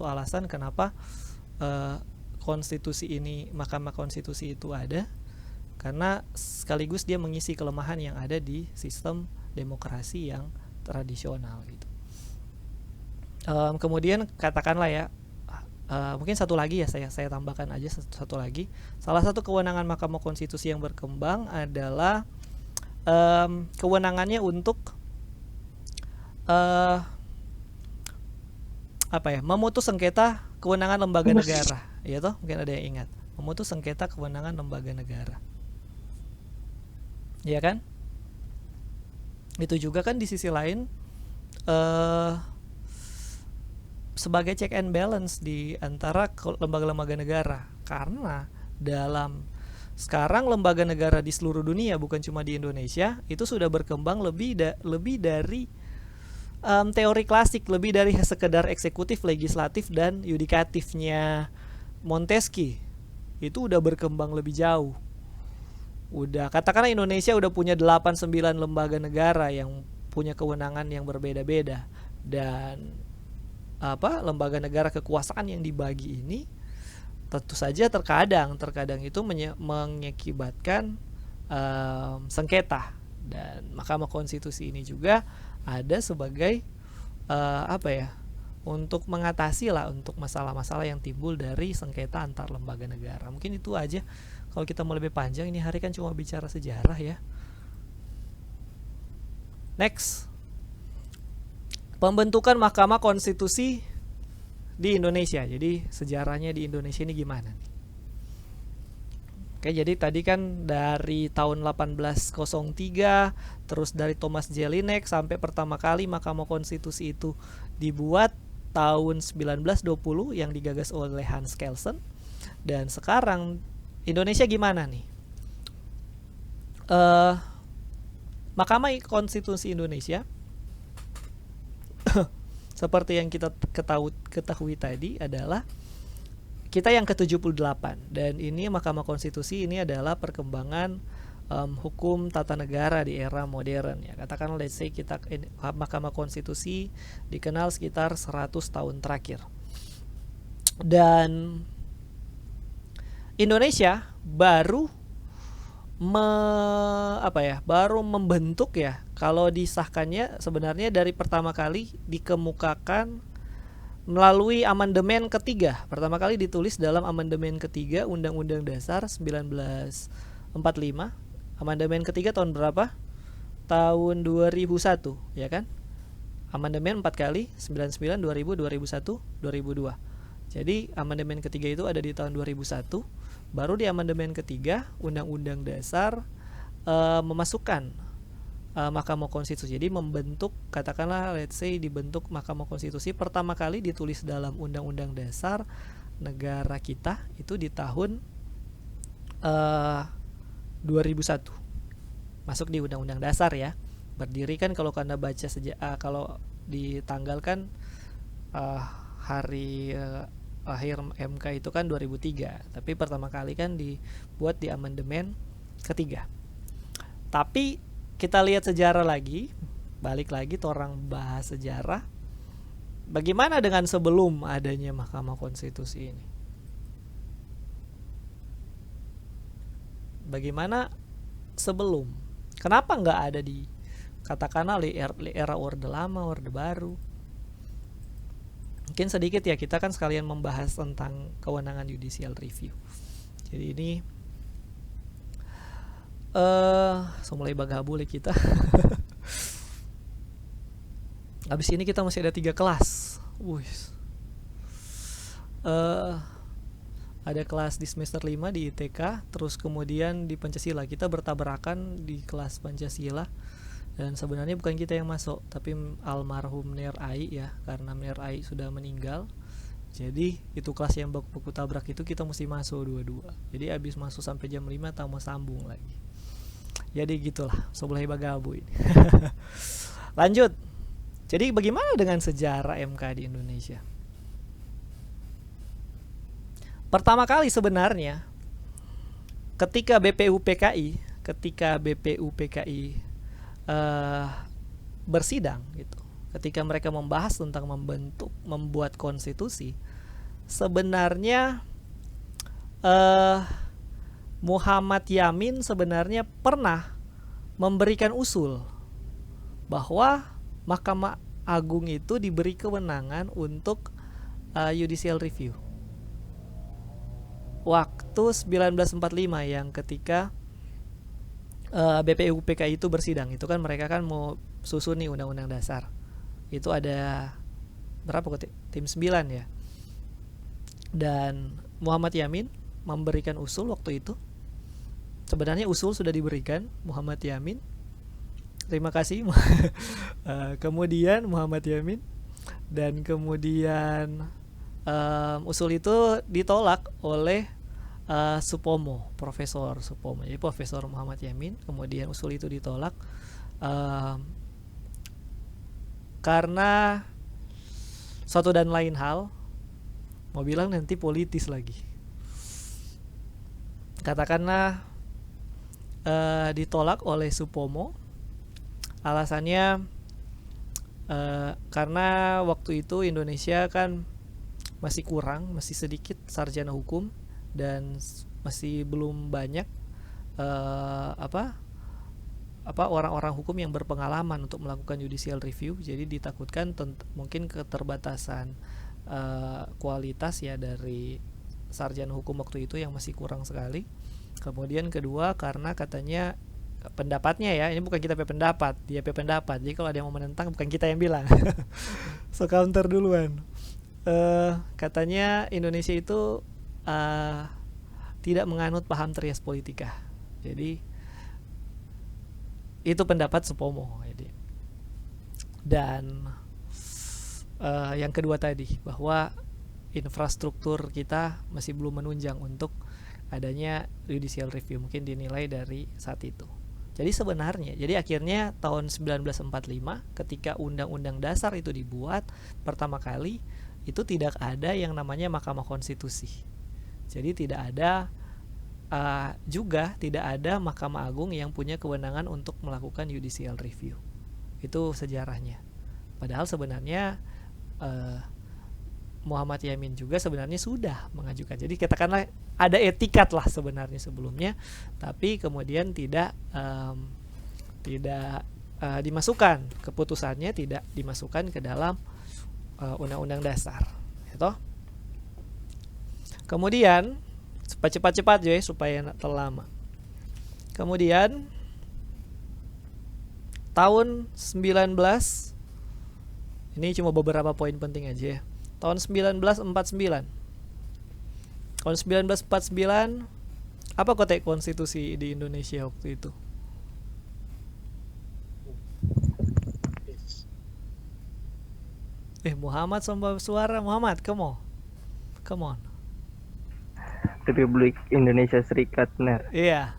alasan kenapa konstitusi ini, Mahkamah Konstitusi itu ada, karena sekaligus dia mengisi kelemahan yang ada di sistem demokrasi yang tradisional gitu. Kemudian katakanlah ya, mungkin satu lagi ya, saya tambahkan aja satu lagi. Salah satu kewenangan Mahkamah Konstitusi yang berkembang adalah kewenangannya untuk memutus sengketa kewenangan lembaga negara, ya toh, mungkin ada yang ingat, memutus sengketa kewenangan lembaga negara, ya kan? Itu juga kan di sisi lain sebagai check and balance di antara lembaga-lembaga negara, karena dalam sekarang lembaga negara di seluruh dunia, bukan cuma di Indonesia, itu sudah berkembang lebih dari teori klasik, lebih dari sekedar eksekutif, legislatif, dan yudikatifnya Montesquieu. Itu udah berkembang lebih jauh. udah katakanlah Indonesia udah punya 8-9 lembaga negara yang punya kewenangan yang berbeda-beda, dan lembaga negara kekuasaan yang dibagi ini tentu saja terkadang itu mengakibatkan sengketa, dan Mahkamah Konstitusi ini juga ada sebagai untuk mengatasi untuk masalah-masalah yang timbul dari sengketa antar lembaga negara. Mungkin itu aja. Kalau kita mau lebih panjang, ini hari kan cuma bicara sejarah ya. Next, pembentukan Mahkamah Konstitusi di Indonesia. Jadi sejarahnya di Indonesia ini gimana nih? Oke, jadi tadi kan dari tahun 1803, terus dari Thomas Jelinek sampai pertama kali Mahkamah Konstitusi itu dibuat tahun 1920 yang digagas oleh Hans Kelsen. Dan sekarang Indonesia gimana nih? Mahkamah Konstitusi Indonesia seperti yang kita ketahui tadi adalah kita yang ke-78, dan ini Mahkamah Konstitusi ini adalah perkembangan hukum tata negara di era modern ya. Katakanlah let's say Mahkamah Konstitusi dikenal sekitar 100 tahun terakhir. Dan Indonesia baru membentuk ya, kalau disahkannya sebenarnya dari pertama kali dikemukakan melalui amandemen ketiga. Pertama kali ditulis dalam amandemen ketiga Undang-Undang Dasar 1945. Amandemen ketiga tahun berapa? Tahun 2001 ya kan? Amandemen 4 kali, 99, 2000, 2001, 2002. Jadi amandemen ketiga itu ada di tahun 2001. Baru di amandemen ketiga Undang-Undang Dasar memasukkan Mahkamah Konstitusi. Jadi membentuk, katakanlah let's say dibentuk Mahkamah Konstitusi pertama kali ditulis dalam Undang-Undang Dasar negara kita itu di tahun 2001. Masuk di Undang-Undang Dasar ya. Berdiri kan kalau Anda baca kalau ditanggalkan hari akhir MK itu kan 2003, tapi pertama kali kan dibuat di amandemen ketiga. Tapi kita lihat sejarah lagi, balik lagi orang bahas sejarah. Bagaimana dengan sebelum adanya Mahkamah Konstitusi ini? Bagaimana sebelum? Kenapa nggak ada di katakanlah di era Orde Lama, Orde Baru? Mungkin sedikit ya, kita kan sekalian membahas tentang kewenangan judicial review. Jadi ini mulai bagabule kita. Habis ini kita masih ada 3 kelas. Ada kelas di semester 5 di ITK, terus kemudian di Pancasila. Kita bertabrakan di kelas Pancasila. Dan sebenarnya bukan kita yang masuk, tapi almarhum Ner Ai ya, karena Ner Ai sudah meninggal. Jadi itu kelas yang baku tabrak itu kita mesti masuk dua-dua. Jadi abis masuk sampai jam 5 tak mau sambung lagi. Jadi gitulah, sebelah bagabu ini. Lanjut. Jadi bagaimana dengan sejarah MK di Indonesia? Pertama kali sebenarnya ketika BPUPKI bersidang gitu, ketika mereka membahas tentang membuat konstitusi, sebenarnya Muhammad Yamin sebenarnya pernah memberikan usul bahwa Mahkamah Agung itu diberi kewenangan untuk judicial review. Waktu 1945 yang ketika BPUPKI itu bersidang, itu kan mereka kan mau susun nih Undang-Undang Dasar. Itu ada berapa kok? Tim 9 ya. Dan Muhammad Yamin memberikan usul waktu itu. Sebenarnya usul sudah diberikan Muhammad Yamin. Terima kasih. Kemudian Muhammad Yamin, dan kemudian usul itu ditolak oleh Supomo, Profesor Supomo. Jadi Profesor Muhammad Yamin, kemudian usul itu ditolak karena suatu dan lain hal. Mau bilang nanti politis lagi. Katakanlah ditolak oleh Supomo. Alasannya karena waktu itu Indonesia kan masih kurang, masih sedikit sarjana hukum dan masih belum banyak orang-orang hukum yang berpengalaman untuk melakukan judicial review. Jadi ditakutkan mungkin keterbatasan kualitas ya dari sarjana hukum waktu itu yang masih kurang sekali. Kemudian kedua karena katanya pendapatnya ya, ini bukan kita pendapat, dia pendapat. Jadi kalau ada yang mau menentang bukan kita yang bilang. So counter duluan. Katanya Indonesia itu tidak menganut paham trias politika. Jadi itu pendapat Supomo. Jadi dan yang kedua tadi bahwa infrastruktur kita masih belum menunjang untuk adanya judicial review, mungkin dinilai dari saat itu. Jadi sebenarnya, jadi akhirnya tahun 1945 ketika Undang-Undang Dasar itu dibuat pertama kali, itu tidak ada yang namanya Mahkamah Konstitusi. Jadi tidak ada juga tidak ada Mahkamah Agung yang punya kewenangan untuk melakukan judicial review. Itu sejarahnya. Padahal sebenarnya Muhammad Yamin juga sebenarnya sudah mengajukan. Jadi katakanlah ada etikat lah sebenarnya sebelumnya, tapi kemudian tidak dimasukkan, keputusannya tidak dimasukkan ke dalam Undang-Undang Dasar. Gitu. Kemudian cepat-cepat ya supaya tidak terlama. Kemudian tahun 19, ini cuma beberapa poin penting aja ya. Tahun 1949. Tahun 1949 apa konteks konstitusi di Indonesia waktu itu? Muhammad sama suara Muhammad, come on. Republik Indonesia Serikat, Ner. Iya.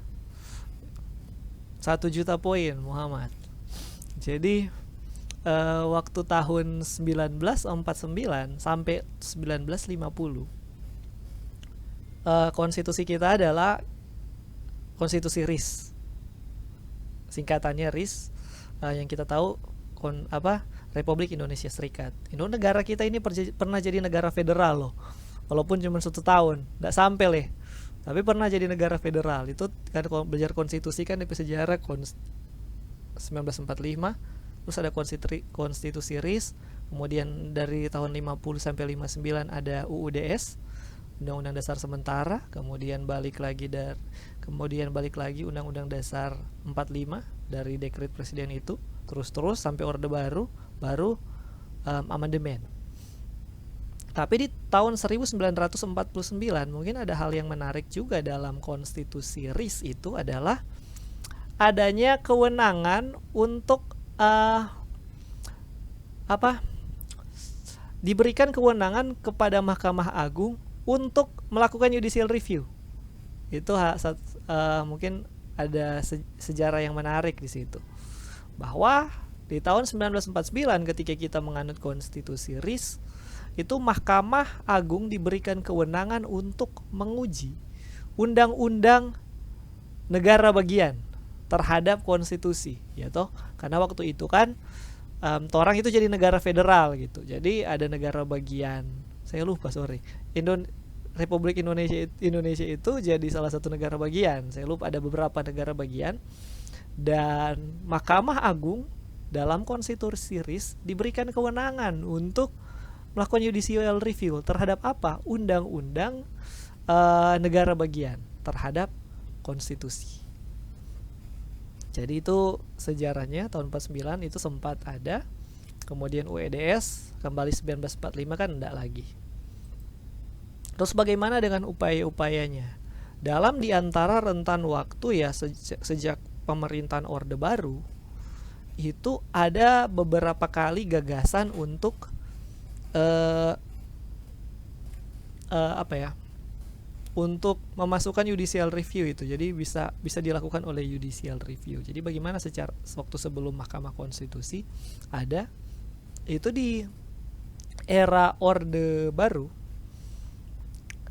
1 juta poin Muhammad. Jadi waktu tahun 1949 sampai 1950 konstitusi kita adalah konstitusi RIS. Singkatannya RIS, yang kita tahu Republik Indonesia Serikat. Negara kita ini pernah jadi negara federal loh. Walaupun cuma 1 tahun, enggak sampai leh. Tapi pernah jadi negara federal. Itu kan kalau belajar konstitusi kan di sejarah 1945. Terus ada konstitusi RIS, kemudian dari tahun 50 sampai 59 ada UUDS, Undang-Undang Dasar Sementara, kemudian balik lagi Undang-Undang Dasar 45 dari dekret presiden itu, terus sampai Orde Baru amandemen. Tapi di tahun 1949 mungkin ada hal yang menarik juga dalam konstitusi RIS itu adalah adanya kewenangan untuk diberikan kewenangan kepada Mahkamah Agung untuk melakukan judicial review. Itu mungkin ada sejarah yang menarik di situ. Bahwa di tahun 1949 ketika kita menganut konstitusi RIS, itu Mahkamah Agung diberikan kewenangan untuk menguji undang-undang negara bagian terhadap konstitusi, ya toh, karena waktu itu kan orang itu jadi negara federal gitu, jadi ada negara bagian, saya lupa Republik Indonesia itu jadi salah satu negara bagian, saya lupa ada beberapa negara bagian, dan Mahkamah Agung dalam konstitusi RIS diberikan kewenangan untuk melakukan judicial review terhadap apa? Undang-undang negara bagian terhadap konstitusi. Jadi itu sejarahnya tahun 49 itu sempat ada. Kemudian UEDS kembali 1945 kan enggak lagi. Terus bagaimana dengan upaya-upayanya? Dalam diantara rentan waktu ya sejak pemerintahan Orde Baru itu ada beberapa kali gagasan untuk untuk memasukkan judicial review itu. Jadi bisa dilakukan oleh judicial review. Jadi bagaimana secara waktu sebelum Mahkamah Konstitusi ada itu di era Orde Baru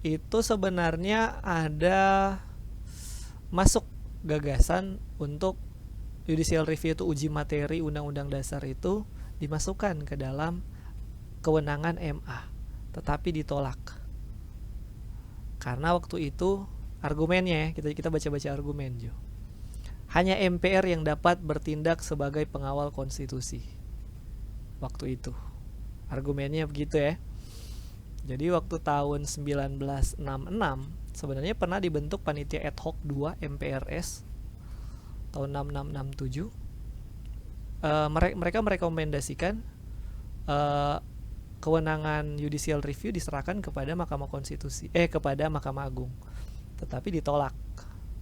itu sebenarnya ada masuk gagasan untuk judicial review itu uji materi undang-undang dasar itu dimasukkan ke dalam kewenangan MA, tetapi ditolak. Karena waktu itu argumennya, kita baca-baca argumen Jo. Hanya MPR yang dapat bertindak sebagai pengawal konstitusi. Waktu itu. Argumennya begitu ya. Jadi waktu tahun 1966 sebenarnya pernah dibentuk panitia ad hoc 2 MPRS tahun 6667. Mereka merekomendasikan kewenangan judicial review diserahkan kepada Mahkamah Konstitusi, kepada Mahkamah Agung. Tetapi ditolak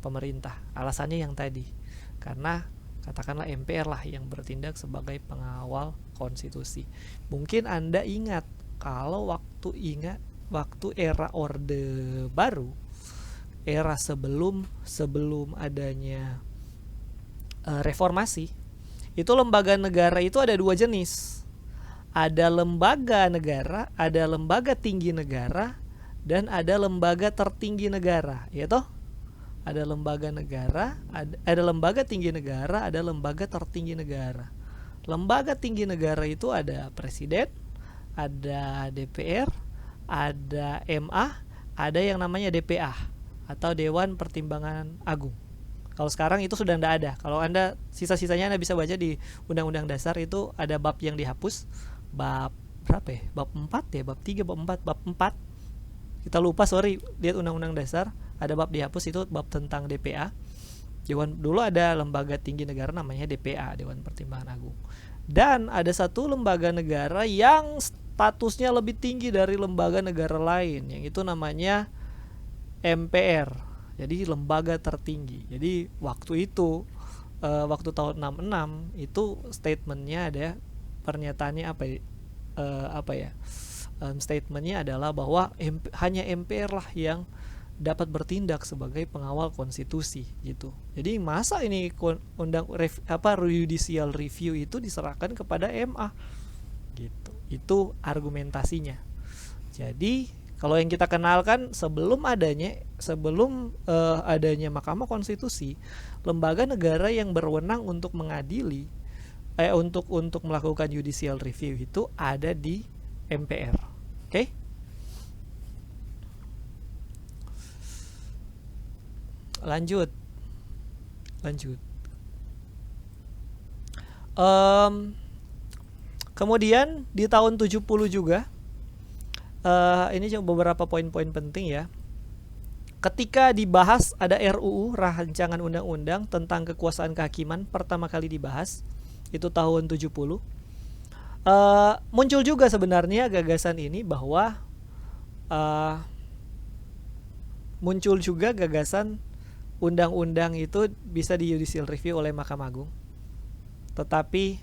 pemerintah. Alasannya yang tadi. Karena katakanlah MPR lah yang bertindak sebagai pengawal konstitusi. Mungkin Anda ingat kalau waktu era Orde Baru, era sebelum adanya reformasi, itu lembaga negara itu ada 2 jenis. Ada lembaga negara, ada lembaga tinggi negara, dan ada lembaga tertinggi negara, ya toh? Ada lembaga negara, ada lembaga tinggi negara, ada lembaga tertinggi negara. Lembaga tinggi negara itu ada presiden, ada DPR, ada MA, ada yang namanya DPA atau Dewan Pertimbangan Agung. Kalau sekarang itu sudah tidak ada. Kalau Anda sisa-sisanya Anda bisa baca di Undang-Undang Dasar itu ada bab yang dihapus. Bab berapa ya? Bab 4 ya, bab 3, bab 4, bab 4. Kita lupa, sorry, lihat Undang-Undang Dasar, ada bab dihapus, itu bab tentang DPA. Dulu ada lembaga tinggi negara namanya DPA, Dewan Pertimbangan Agung. Dan ada satu lembaga negara yang statusnya lebih tinggi dari lembaga negara lain, yang itu namanya MPR. Jadi lembaga tertinggi. Jadi waktu itu waktu tahun 66 itu statementnya ada, pernyataannya statementnya adalah bahwa hanya MPR lah yang dapat bertindak sebagai pengawal konstitusi gitu. Jadi masa ini judicial review itu diserahkan kepada MA gitu. Itu argumentasinya. Jadi kalau yang kita kenalkan sebelum adanya Mahkamah Konstitusi, lembaga negara yang berwenang untuk mengadili untuk melakukan judicial review itu ada di MPR. Oke? Lanjut. Kemudian di tahun 70 juga, ini cuma beberapa poin-poin penting ya. Ketika dibahas ada RUU rancangan undang-undang tentang kekuasaan kehakiman pertama kali dibahas, itu tahun 70. Muncul juga sebenarnya gagasan ini bahwa muncul juga gagasan undang-undang itu bisa di judicial review oleh Mahkamah Agung, tetapi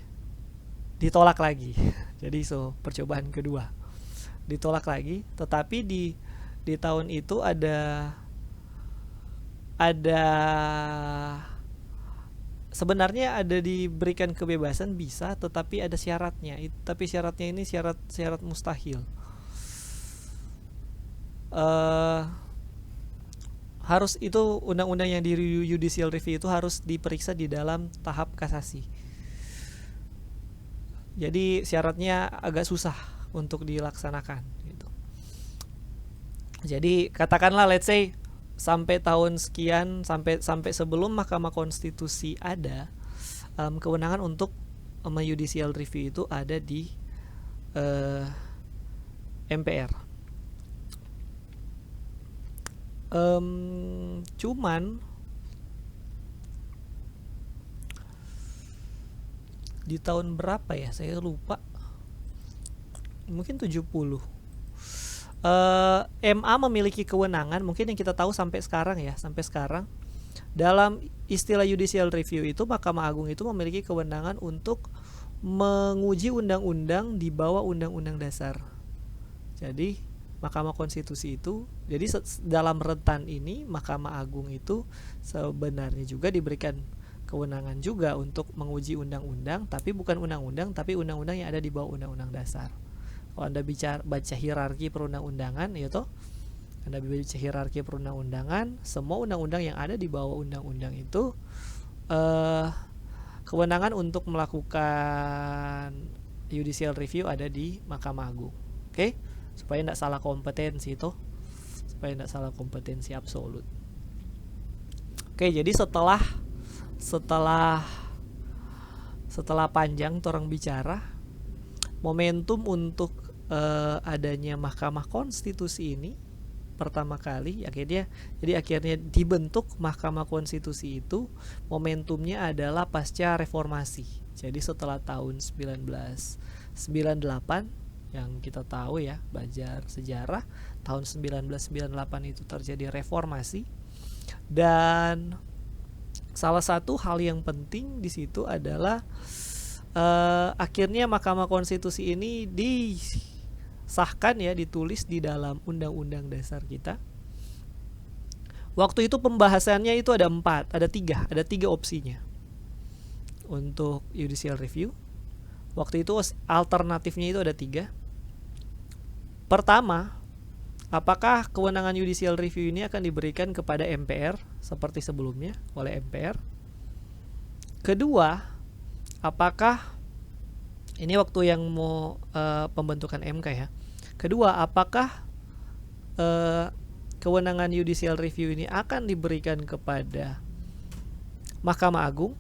ditolak lagi. Jadi percobaan kedua ditolak lagi, tetapi di tahun itu ada sebenarnya ada diberikan kebebasan bisa, tetapi ada syaratnya. Tapi syaratnya ini syarat mustahil. Harus itu undang-undang yang di judicial review itu harus diperiksa di dalam tahap kasasi. Jadi syaratnya agak susah untuk dilaksanakan gitu. Jadi katakanlah let's say sampai tahun sekian, sampai sebelum Mahkamah Konstitusi ada, kewenangan untuk judicial review itu ada di MPR. Cuman di tahun berapa ya, saya lupa, mungkin 70. MA memiliki kewenangan, mungkin yang kita tahu sampai sekarang dalam istilah judicial review itu Mahkamah Agung itu memiliki kewenangan untuk menguji undang-undang di bawah undang-undang dasar. Jadi Mahkamah Konstitusi itu, jadi dalam rentan ini Mahkamah Agung itu sebenarnya juga diberikan kewenangan juga untuk menguji undang-undang, tapi bukan undang-undang, tapi undang-undang yang ada di bawah undang-undang dasar. Kalau Anda baca hierarki perundang-undangan, yaitu Anda baca hierarki perundang-undangan, semua undang-undang yang ada di bawah undang-undang itu kewenangan untuk melakukan judicial review ada di Mahkamah Agung. Oke? Supaya tidak salah kompetensi itu. Supaya tidak salah kompetensi absolut. Oke, jadi setelah panjang orang bicara, momentum untuk adanya Mahkamah Konstitusi ini pertama kali akhirnya dibentuk Mahkamah Konstitusi itu momentumnya adalah pasca reformasi. Jadi setelah tahun 1998 yang kita tahu ya, belajar sejarah, tahun 1998 itu terjadi reformasi, dan salah satu hal yang penting di situ adalah akhirnya Mahkamah Konstitusi ini disahkan ya, ditulis di dalam Undang-Undang Dasar kita. Waktu itu pembahasannya itu ada tiga opsinya untuk judicial review. Waktu itu alternatifnya itu ada 3. Pertama, apakah kewenangan judicial review ini akan diberikan kepada MPR seperti sebelumnya oleh MPR? Kedua, apakah ini waktu yang mau pembentukan MK ya. Kedua, apakah kewenangan judicial review ini akan diberikan kepada Mahkamah Agung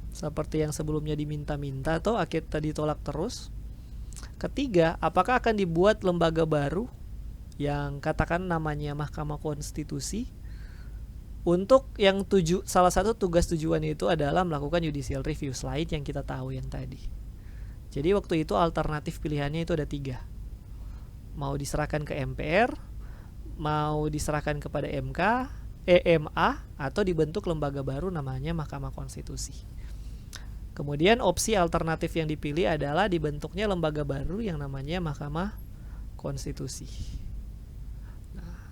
seperti yang sebelumnya diminta-minta atau akhirnya ditolak terus? Ketiga, apakah akan dibuat lembaga baru yang katakan namanya Mahkamah Konstitusi untuk yang salah satu tugas tujuan itu adalah melakukan judicial review selain yang kita tahu yang tadi. Jadi waktu itu alternatif pilihannya itu ada 3. Mau diserahkan ke MPR, mau diserahkan kepada MA, atau dibentuk lembaga baru namanya Mahkamah Konstitusi. Kemudian opsi alternatif yang dipilih adalah dibentuknya lembaga baru yang namanya Mahkamah Konstitusi. Nah,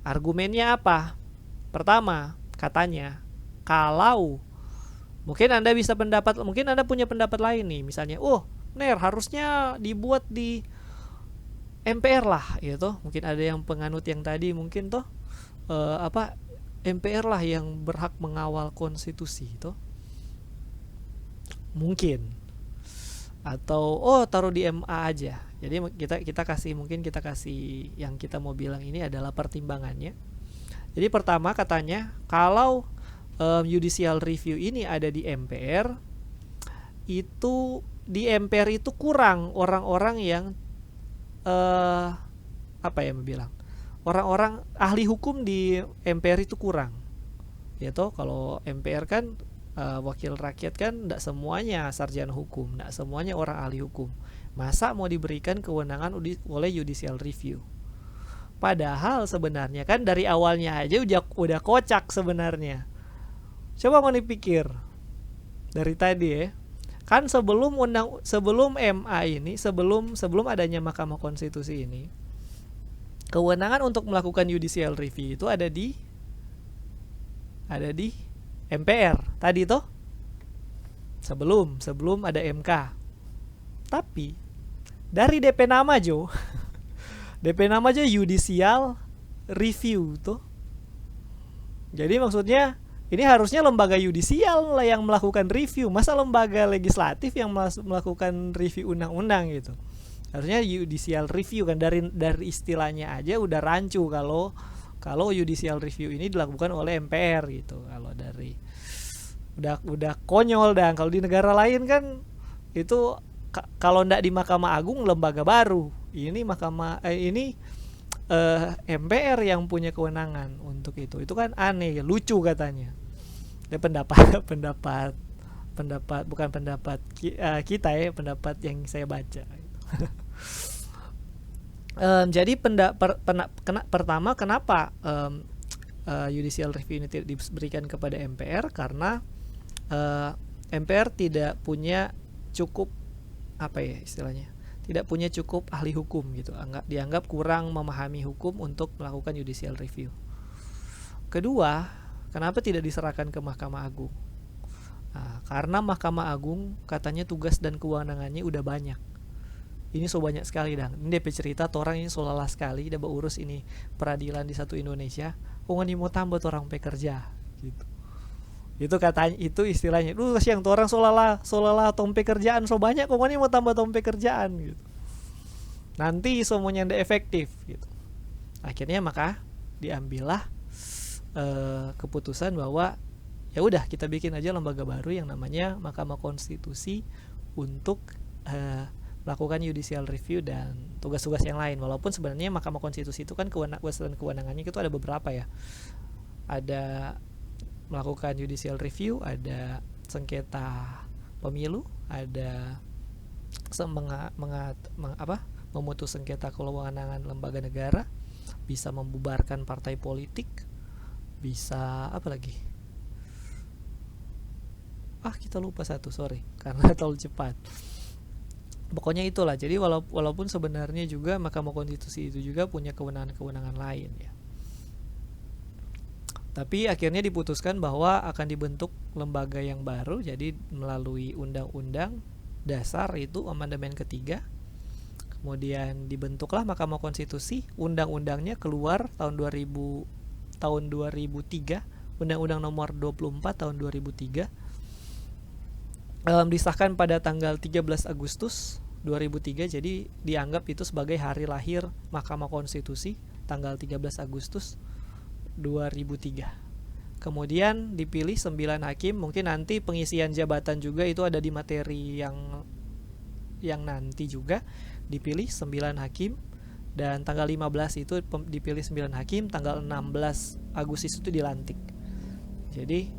argumennya apa? Pertama, katanya kalau mungkin Anda punya pendapat lain nih, misalnya, harusnya dibuat di MPR lah, gitu. Mungkin ada yang penganut yang tadi, mungkin MPR lah yang berhak mengawal konstitusi itu. Mungkin. Atau taruh di MA aja. Jadi kita kasih yang kita mau bilang ini adalah pertimbangannya. Jadi pertama katanya kalau judicial review ini ada di MPR, itu di MPR itu kurang orang-orang yang orang-orang ahli hukum di MPR itu kurang. Ya toh, kalau MPR kan wakil rakyat kan tidak semuanya sarjana hukum, tidak semuanya orang ahli hukum. Masa mau diberikan kewenangan oleh judicial review? Padahal sebenarnya kan dari awalnya aja udah kocak sebenarnya. Coba mau dipikir dari tadi ya. Kan sebelum MA ini, sebelum adanya Mahkamah Konstitusi ini, kewenangan untuk melakukan judicial review itu ada di MPR tadi toh. Sebelum ada MK. Tapi dari DP nama Jo DP nama aja judicial review tuh. Jadi maksudnya ini harusnya lembaga yudisial lah yang melakukan review, masa lembaga legislatif yang melakukan review undang-undang gitu. Harusnya judicial review kan, dari istilahnya aja udah rancu kalau judicial review ini dilakukan oleh MPR gitu. Kalau dari udah konyol dan kalau di negara lain kan itu kalau ndak di Mahkamah Agung lembaga baru. Ini MPR yang punya kewenangan untuk itu. Itu kan aneh, lucu katanya. Ini pendapat bukan pendapat kita ya, pendapat yang saya baca. Jadi pertama kenapa judicial review ini tidak diberikan kepada MPR? Karena MPR tidak punya cukup tidak punya cukup ahli hukum gitu, dianggap kurang memahami hukum untuk melakukan judicial review. Kedua, kenapa tidak diserahkan ke Mahkamah Agung? Karena Mahkamah Agung katanya tugas dan kewenangannya udah banyak. ini so banyak sekali dah. Ini DP cerita orang ini so lelah sekali dia urus ini peradilan di satu Indonesia. Ini mau tambah orang pekerja gitu. Itu katanya, itu istilahnya. Lu kasihan tuh orang so lelah tompe kerjaan so banyak, ini mau tambah tompe kerjaan gitu. Nanti semuanya ndak efektif gitu. Akhirnya maka diambillah keputusan bahwa ya udah kita bikin aja lembaga baru yang namanya Mahkamah Konstitusi untuk melakukan judicial review dan tugas-tugas yang lain. Walaupun sebenarnya Mahkamah Konstitusi itu kan kewenangannya itu ada beberapa ya. Ada melakukan judicial review, ada sengketa pemilu, ada memutus sengketa kewenangan lembaga negara, bisa membubarkan partai politik, bisa apa lagi? Kita lupa satu, sorry, karena terlalu cepat. Pokoknya itulah. Jadi walaupun sebenarnya juga Mahkamah Konstitusi itu juga punya kewenangan-kewenangan lain ya. Tapi akhirnya diputuskan bahwa akan dibentuk lembaga yang baru, jadi melalui Undang-Undang Dasar itu amandemen ketiga. Kemudian dibentuklah Mahkamah Konstitusi, undang-undangnya keluar tahun 2003, Undang-Undang Nomor 24 tahun 2003. Disahkan pada tanggal 13 Agustus 2003, jadi dianggap itu sebagai hari lahir Mahkamah Konstitusi, tanggal 13 Agustus 2003. Kemudian dipilih 9 hakim. Mungkin nanti pengisian jabatan juga itu ada di materi yang nanti juga. Dipilih 9 hakim, dan tanggal 15 itu dipilih 9 hakim, tanggal 16 Agustus itu dilantik. Jadi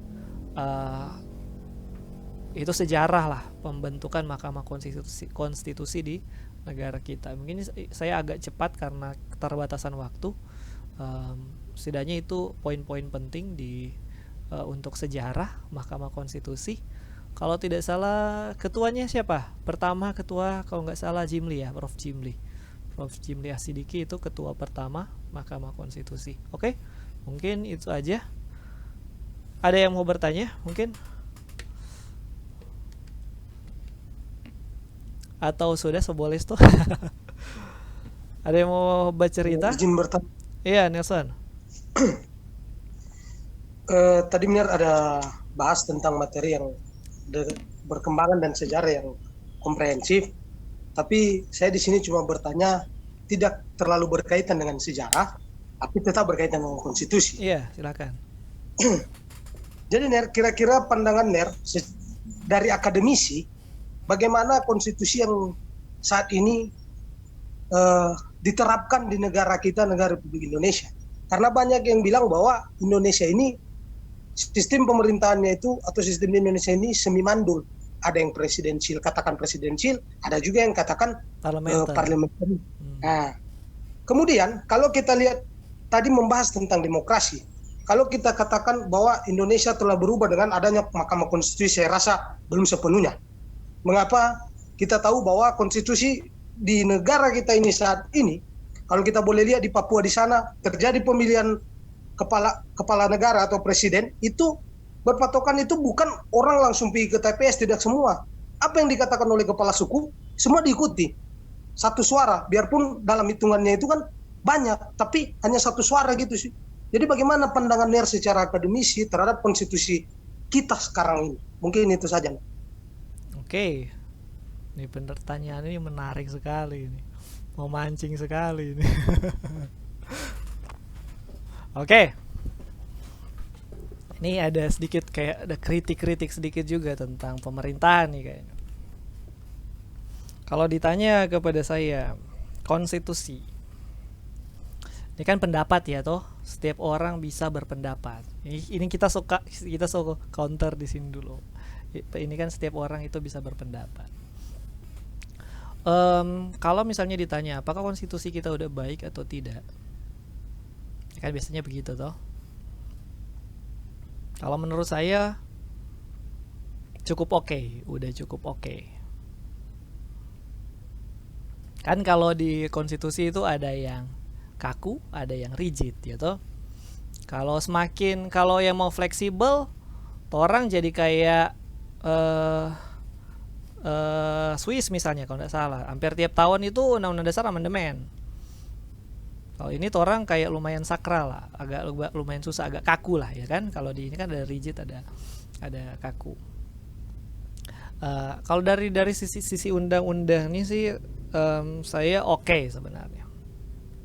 itu sejarah lah pembentukan Mahkamah Konstitusi di negara kita. Mungkin saya agak cepat karena keterbatasan waktu. Setidaknya itu poin-poin penting untuk sejarah Mahkamah Konstitusi. Kalau tidak salah ketuanya siapa? Pertama ketua kalau nggak salah Jimli ya, Prof Jimli Asidiki itu ketua pertama Mahkamah Konstitusi. Oke, mungkin itu aja. Ada yang mau bertanya mungkin? Atau sudah seboleh tuh? Ada yang mau bercerita? Izin bertanya. Iya, Nelson. Tadi benar ada bahas tentang materi yang berkembangan dan sejarah yang komprehensif, tapi saya di sini cuma bertanya tidak terlalu berkaitan dengan sejarah, tapi tetap berkaitan dengan konstitusi. Iya, silakan. Jadi Ner, kira-kira pandangan Ner dari akademisi, bagaimana konstitusi yang saat ini diterapkan di negara kita, negara Republik Indonesia? Karena banyak yang bilang bahwa Indonesia ini sistem pemerintahannya itu atau sistem di Indonesia ini semi mandul. Ada yang presidensil, katakan presidensil, ada juga yang katakan parlementer. Nah, kemudian kalau kita lihat tadi membahas tentang demokrasi, kalau kita katakan bahwa Indonesia telah berubah dengan adanya Mahkamah Konstitusi, saya rasa belum sepenuhnya. Mengapa? Kita tahu bahwa konstitusi di negara kita ini saat ini, kalau kita boleh lihat di Papua di sana terjadi pemilihan kepala negara atau presiden, itu berpatokan itu bukan orang langsung pergi ke TPS, tidak semua. Apa yang dikatakan oleh kepala suku semua diikuti. Satu suara, biarpun dalam hitungannya itu kan banyak, tapi hanya satu suara gitu sih. Jadi bagaimana pandangan Ner secara akademisi terhadap konstitusi kita sekarang ini? Mungkin itu saja. Oke. Ini pertanyaan ini menarik sekali ini. Mau mancing sekali ini. Oke. Ini ada sedikit kayak ada kritik-kritik sedikit juga tentang pemerintahan nih kayaknya. Kalau ditanya kepada saya, konstitusi. Ini kan pendapat ya toh, setiap orang bisa berpendapat. Ini kita suka counter di sini dulu. Ini kan setiap orang itu bisa berpendapat. Kalau misalnya ditanya apakah konstitusi kita udah baik atau tidak, kan biasanya begitu toh. Kalau menurut saya cukup oke, udah cukup oke. Kan kalau di konstitusi itu ada yang kaku, ada yang rigid ya toh. Kalau yang mau fleksibel, orang jadi kayak Swiss misalnya kalau nggak salah, hampir tiap tahun itu undang-undang dasar amandemen. Kalau ini tuh orang kayak lumayan sakral lah, agak lumayan susah, agak kaku lah ya kan. Kalau di ini kan ada rigid, ada kaku. Kalau dari sisi undang-undang ini sih saya oke sebenarnya,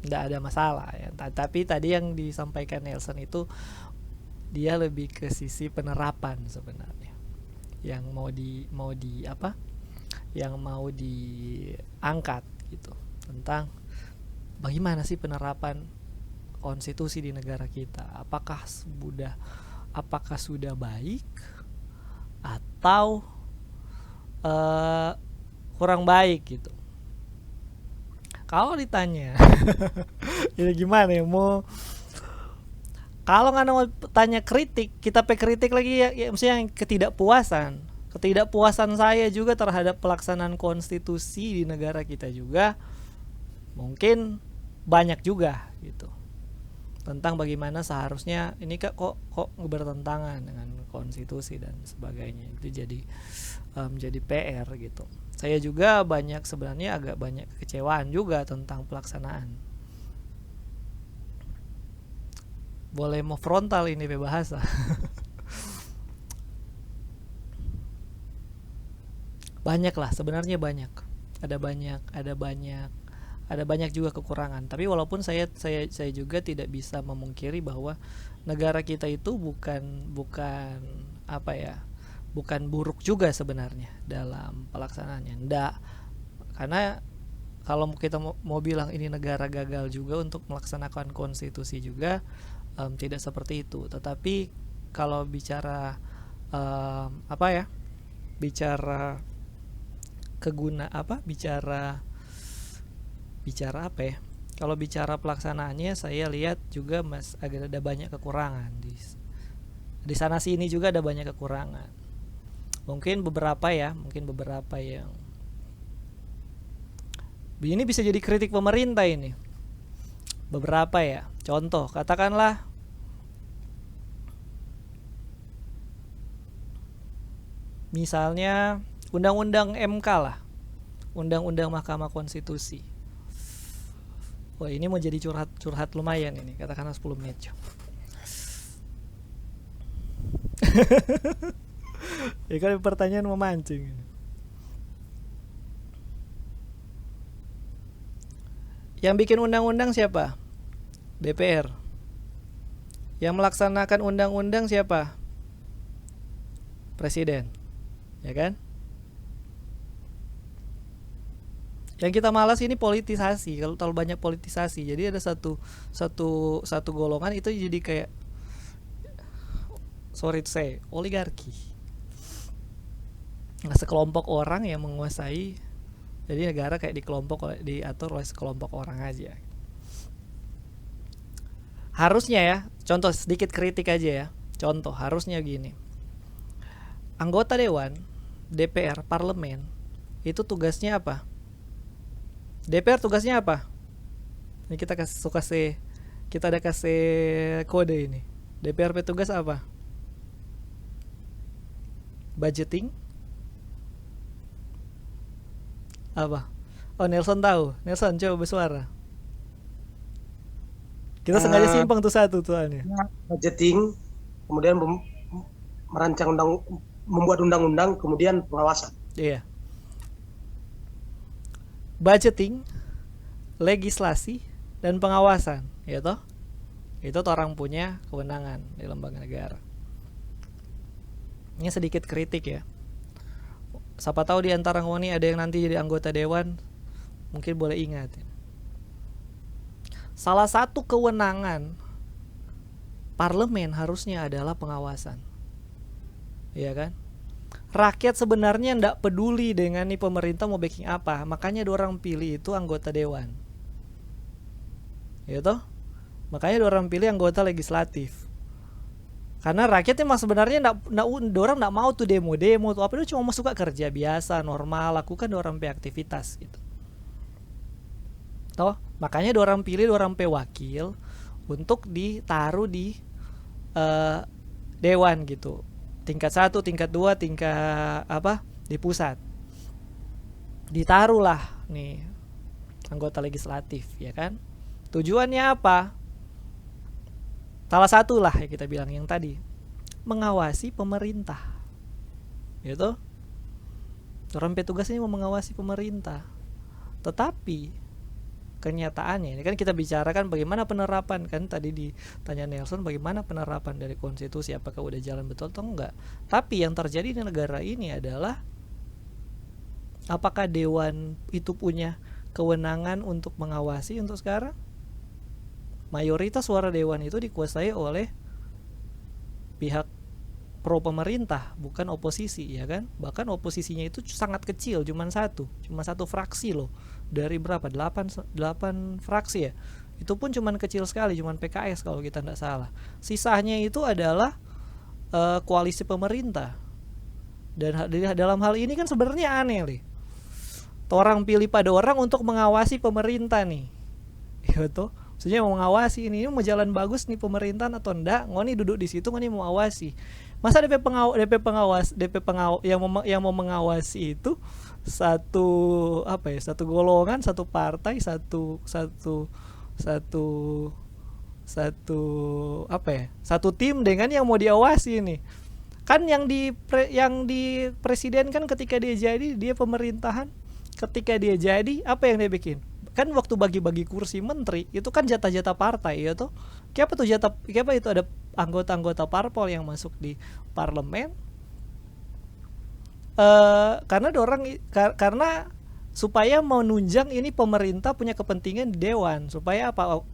nggak ada masalah ya. Tapi tadi yang disampaikan Nelson itu dia lebih ke sisi penerapan sebenarnya, yang mau di apa, yang mau diangkat gitu, tentang bagaimana sih penerapan konstitusi di negara kita. Apakah sudah baik atau kurang baik gitu. Kalau ditanya ini gimana ya, mau kalau nggak mau tanya kritik, kita kritik lagi ya maksudnya yang ketidakpuasan saya juga terhadap pelaksanaan konstitusi di negara kita juga mungkin banyak juga gitu, tentang bagaimana seharusnya ini kok bertentangan dengan konstitusi dan sebagainya. Itu jadi PR gitu. Saya juga sebenarnya agak banyak kekecewaan juga tentang pelaksanaan. Boleh mau frontal ini bahasa. Banyak lah sebenarnya, ada banyak juga kekurangan. Tapi walaupun saya juga tidak bisa memungkiri bahwa negara kita itu bukan buruk juga sebenarnya dalam pelaksanaannya. Enggak. Karena kalau kita mau bilang ini negara gagal juga untuk melaksanakan konstitusi juga, tidak seperti itu. Tetapi kalau bicara bicara kalau bicara pelaksanaannya, saya lihat juga agak ada banyak kekurangan di sana sini juga ada banyak kekurangan. Mungkin beberapa yang ini bisa jadi kritik pemerintah ini. Beberapa ya. Contoh, katakanlah misalnya undang-undang MK lah. Undang-undang Mahkamah Konstitusi. Wah, ini mau jadi curhat lumayan ini. Katakanlah 10 menit. Ya kan pertanyaan memancing. Yang bikin undang-undang siapa? DPR. Yang melaksanakan undang-undang siapa? Presiden. Ya kan? Yang kita malas ini politisasi. Kalau terlalu banyak politisasi, jadi ada satu golongan itu jadi kayak, sorry to say, oligarki. Sekelompok orang yang menguasai, jadi negara kayak diatur oleh sekelompok orang aja. Harusnya ya, contoh sedikit kritik aja ya. Contoh, harusnya gini. Anggota dewan, DPR, parlemen, itu tugasnya apa? DPR tugasnya apa? Ini kita ada kasih kode ini. DPR tugas apa? Budgeting? Apa? Oh, Nelson tahu. Nelson coba bersuara. Kita sengaja simpang tuh satu soalnya. Budgeting, kemudian membuat undang-undang, kemudian pengawasan. Iya. Budgeting, legislasi, dan pengawasan, ya toh? Itu orang punya kewenangan di lembaga negara. Ini sedikit kritik ya. Siapa tahu di antara ngoni ada yang nanti jadi anggota dewan, mungkin boleh ingat. Salah satu kewenangan parlemen harusnya adalah pengawasan. Iya kan? Rakyat sebenarnya tidak peduli dengan nih pemerintah mau backing apa. Makanya orang pilih itu anggota dewan. Ya toh? Makanya orang pilih anggota legislatif. Karena rakyatnya mah sebenarnya orang nggak mau tuh demo tuh apa, itu cuma mau suka kerja biasa normal, lakukan orang aktivitas gitu. Toh, makanya orang pilih orang wakil untuk ditaruh di dewan gitu. Tingkat 1, tingkat 2, tingkat di pusat. ditaruhlah nih anggota legislatif, ya kan? Tujuannya apa? Salah satu lah ya kita bilang yang tadi, mengawasi pemerintah, gitu. Orang petugasnya mau mengawasi pemerintah. Tetapi kenyataannya ini kan kita bicarakan bagaimana penerapan, kan tadi ditanya Nelson bagaimana penerapan dari konstitusi, apakah udah jalan betul atau enggak. Tapi yang terjadi di negara ini adalah apakah dewan itu punya kewenangan untuk mengawasi untuk sekarang? Mayoritas suara dewan itu dikuasai oleh pihak pro pemerintah, bukan oposisi, ya kan? Bahkan oposisinya itu sangat kecil, cuma satu fraksi loh. Dari berapa? 8 fraksi ya. Itu pun cuma kecil sekali, cuma PKS kalau kita tidak salah. Sisanya itu adalah koalisi pemerintah. Dan dalam hal ini kan sebenarnya aneh nih. Orang pilih pada orang untuk mengawasi pemerintah nih. Ya tuh. Maksudnya mau mengawasi ini mau jalan bagus nih pemerintahan atau enggak, ngoni duduk di situ ngoni mau awasi. Masa DP pengawas yang mau mengawasi itu satu golongan, satu partai, satu tim dengan yang mau diawasi ini. Kan yang di presiden kan ketika dia jadi, dia pemerintahan, ketika dia jadi apa yang dia bikin? Kan waktu bagi-bagi kursi menteri itu kan jatah-jatah partai ya tuh. Kenapa itu ada anggota-anggota parpol yang masuk di parlemen? Karena supaya menunjang ini pemerintah punya kepentingan di dewan, supaya apa?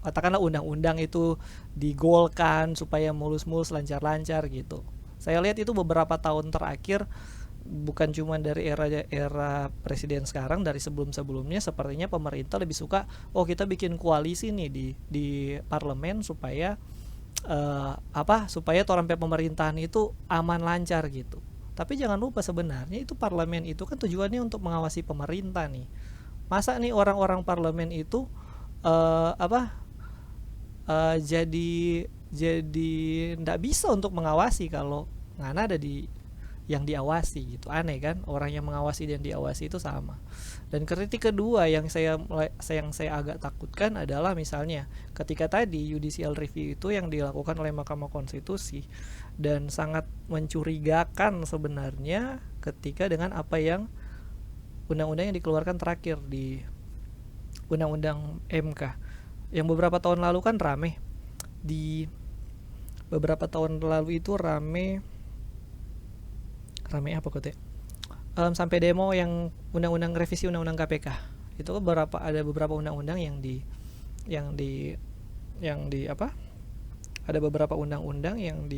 Katakanlah undang-undang itu digolkan supaya mulus-mulus lancar-lancar gitu. Saya lihat itu beberapa tahun terakhir, bukan cuma dari era presiden sekarang, dari sebelumnya sepertinya pemerintah lebih suka kita bikin koalisi nih di parlemen supaya supaya torampe pemerintahan itu aman lancar gitu. Tapi jangan lupa sebenarnya itu parlemen itu kan tujuannya untuk mengawasi pemerintah nih. Masa nih orang-orang parlemen itu jadi nggak bisa untuk mengawasi kalau ngana ada di yang diawasi gitu. Aneh kan, orang yang mengawasi dan diawasi itu sama. Dan kritik kedua yang saya agak takutkan adalah misalnya ketika tadi judicial review itu yang dilakukan oleh Mahkamah Konstitusi, dan sangat mencurigakan sebenarnya ketika dengan apa yang undang-undang yang dikeluarkan terakhir di undang-undang MK yang beberapa tahun lalu kan rame. Di beberapa tahun lalu itu rame apa kok sampai demo yang undang-undang revisi undang-undang KPK. Itu ada beberapa undang-undang ada beberapa undang-undang yang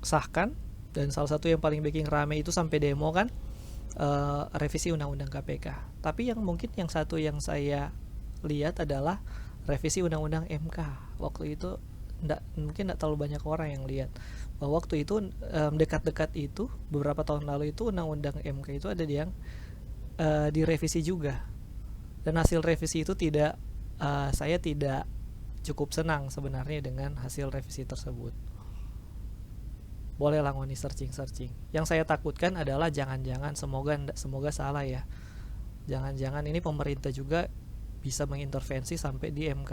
disahkan, dan salah satu yang paling bikin rame itu sampai demo kan revisi undang-undang KPK. Tapi yang satu yang saya lihat adalah revisi undang-undang MK. Waktu itu mungkin tidak terlalu banyak orang yang lihat bahwa waktu itu dekat-dekat itu beberapa tahun lalu itu undang-undang MK itu ada yang direvisi juga, dan hasil revisi itu saya tidak cukup senang sebenarnya dengan hasil revisi tersebut. Boleh lah ngoni searching. Yang saya takutkan adalah jangan-jangan, semoga salah ya, jangan-jangan ini pemerintah juga bisa mengintervensi sampai di MK.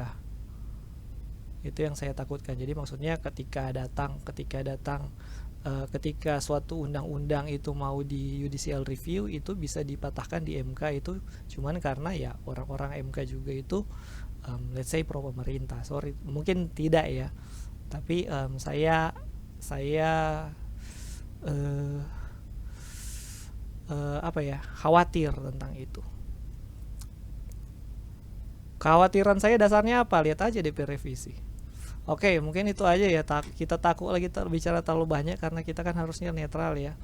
Itu yang saya takutkan. Jadi maksudnya ketika suatu undang-undang itu mau di judicial review itu bisa dipatahkan di MK itu cuman karena ya orang-orang MK juga itu let's say pro pemerintah. Sorry, mungkin tidak ya. Tapi saya khawatir tentang itu. Kekhawatiran saya dasarnya apa? Lihat aja DP revisi. Oke, mungkin itu aja ya. Kita takut lagi bicara terlalu banyak karena kita kan harusnya netral ya.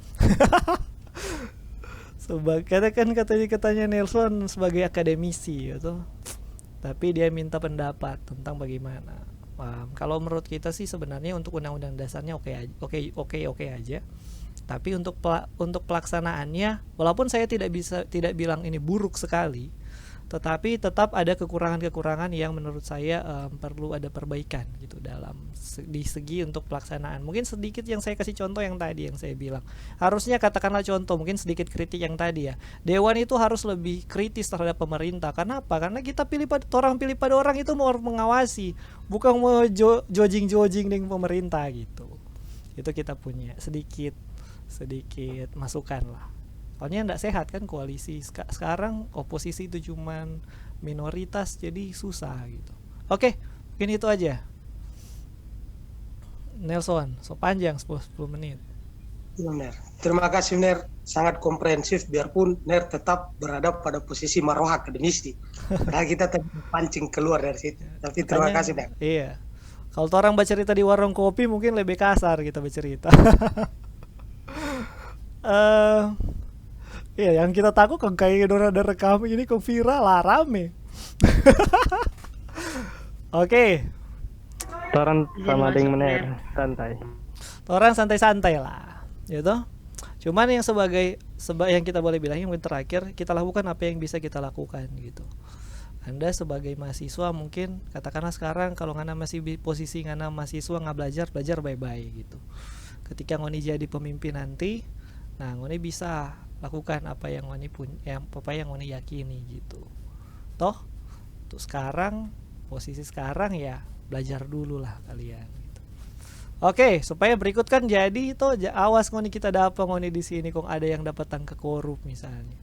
Katanya Nelson sebagai akademisi gitu. Tapi dia minta pendapat tentang bagaimana. Kalau menurut kita sih sebenarnya untuk undang-undang dasarnya oke aja. Tapi untuk pelaksanaannya, walaupun saya tidak bilang ini buruk sekali, tetapi tetap ada kekurangan-kekurangan yang menurut saya perlu ada perbaikan gitu di segi untuk pelaksanaan. Mungkin sedikit yang saya kasih contoh yang tadi yang saya bilang, harusnya katakanlah contoh mungkin sedikit kritik yang tadi ya, dewan itu harus lebih kritis terhadap pemerintah. Kenapa? Karena kita pilih pada orang itu mau mengawasi, bukan mau jojing dengan pemerintah gitu. Itu kita punya sedikit masukan lah. Soalnya enggak sehat kan koalisi sekarang, oposisi itu cuman minoritas, jadi susah gitu. Oke, mungkin itu aja. Nelson, so panjang 10 menit. Ner. Terima kasih Ner, sangat komprehensif biarpun Ner tetap berada pada posisi maroh akademisi. Nah, kita pancing keluar dari situ. Tapi terima kasih Ner. Iya. Kalau orang bercerita di warung kopi mungkin lebih kasar kita bercerita. Iya, yang kita takut kan kayak ada rekam ini kok viral lah, rame. Oke. Orang sama dengan Ner, santai. Orang santai-santai lah, gitu. Cuman yang yang kita boleh bilang yang terakhir, kita lakukan apa yang bisa kita lakukan gitu. Anda sebagai mahasiswa mungkin katakanlah sekarang kalau ngana masih posisi ngana mahasiswa nggak belajar bye-bye gitu. Ketika ngoni jadi pemimpin nanti, nah ngoni bisa lakukan apa yang ngoni punya, apa yang ngoni yakini gitu. Toh untuk sekarang, posisi sekarang ya belajar dulu lah kalian gitu. Oke, supaya berikut kan jadi toh awas ngoni kita dapat ngoni di sini kok ada yang dapat tangke korup misalnya.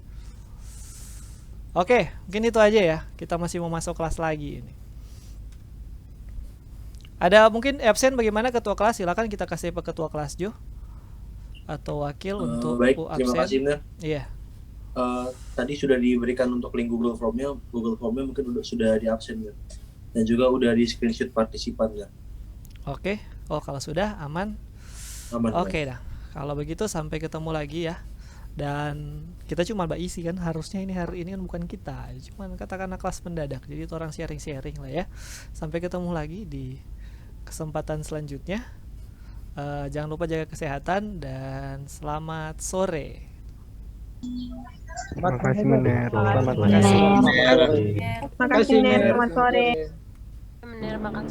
Oke, mungkin itu aja ya. Kita masih mau masuk kelas lagi ini. Ada mungkin absen bagaimana ketua kelas? Silakan kita kasih ke ketua kelas Jo atau wakil untuk baik, absen. terima kasih Ner. Iya. Tadi sudah diberikan untuk link Google Formnya mungkin sudah di absen ya. Dan juga udah di screenshot partisipan ya. Oke. Oh kalau sudah aman. Oke dah. Kalau begitu sampai ketemu lagi ya. Dan kita cuma isi kan, harusnya hari ini kan bukan kita, cuman katakanlah kelas mendadak, jadi itu orang sharing lah ya. Sampai ketemu lagi di kesempatan selanjutnya. Jangan lupa jaga kesehatan dan selamat sore. Terima kasih Ner. Selamat Terima kasih. Terima kasih Ner, selamat sore. Ner, makan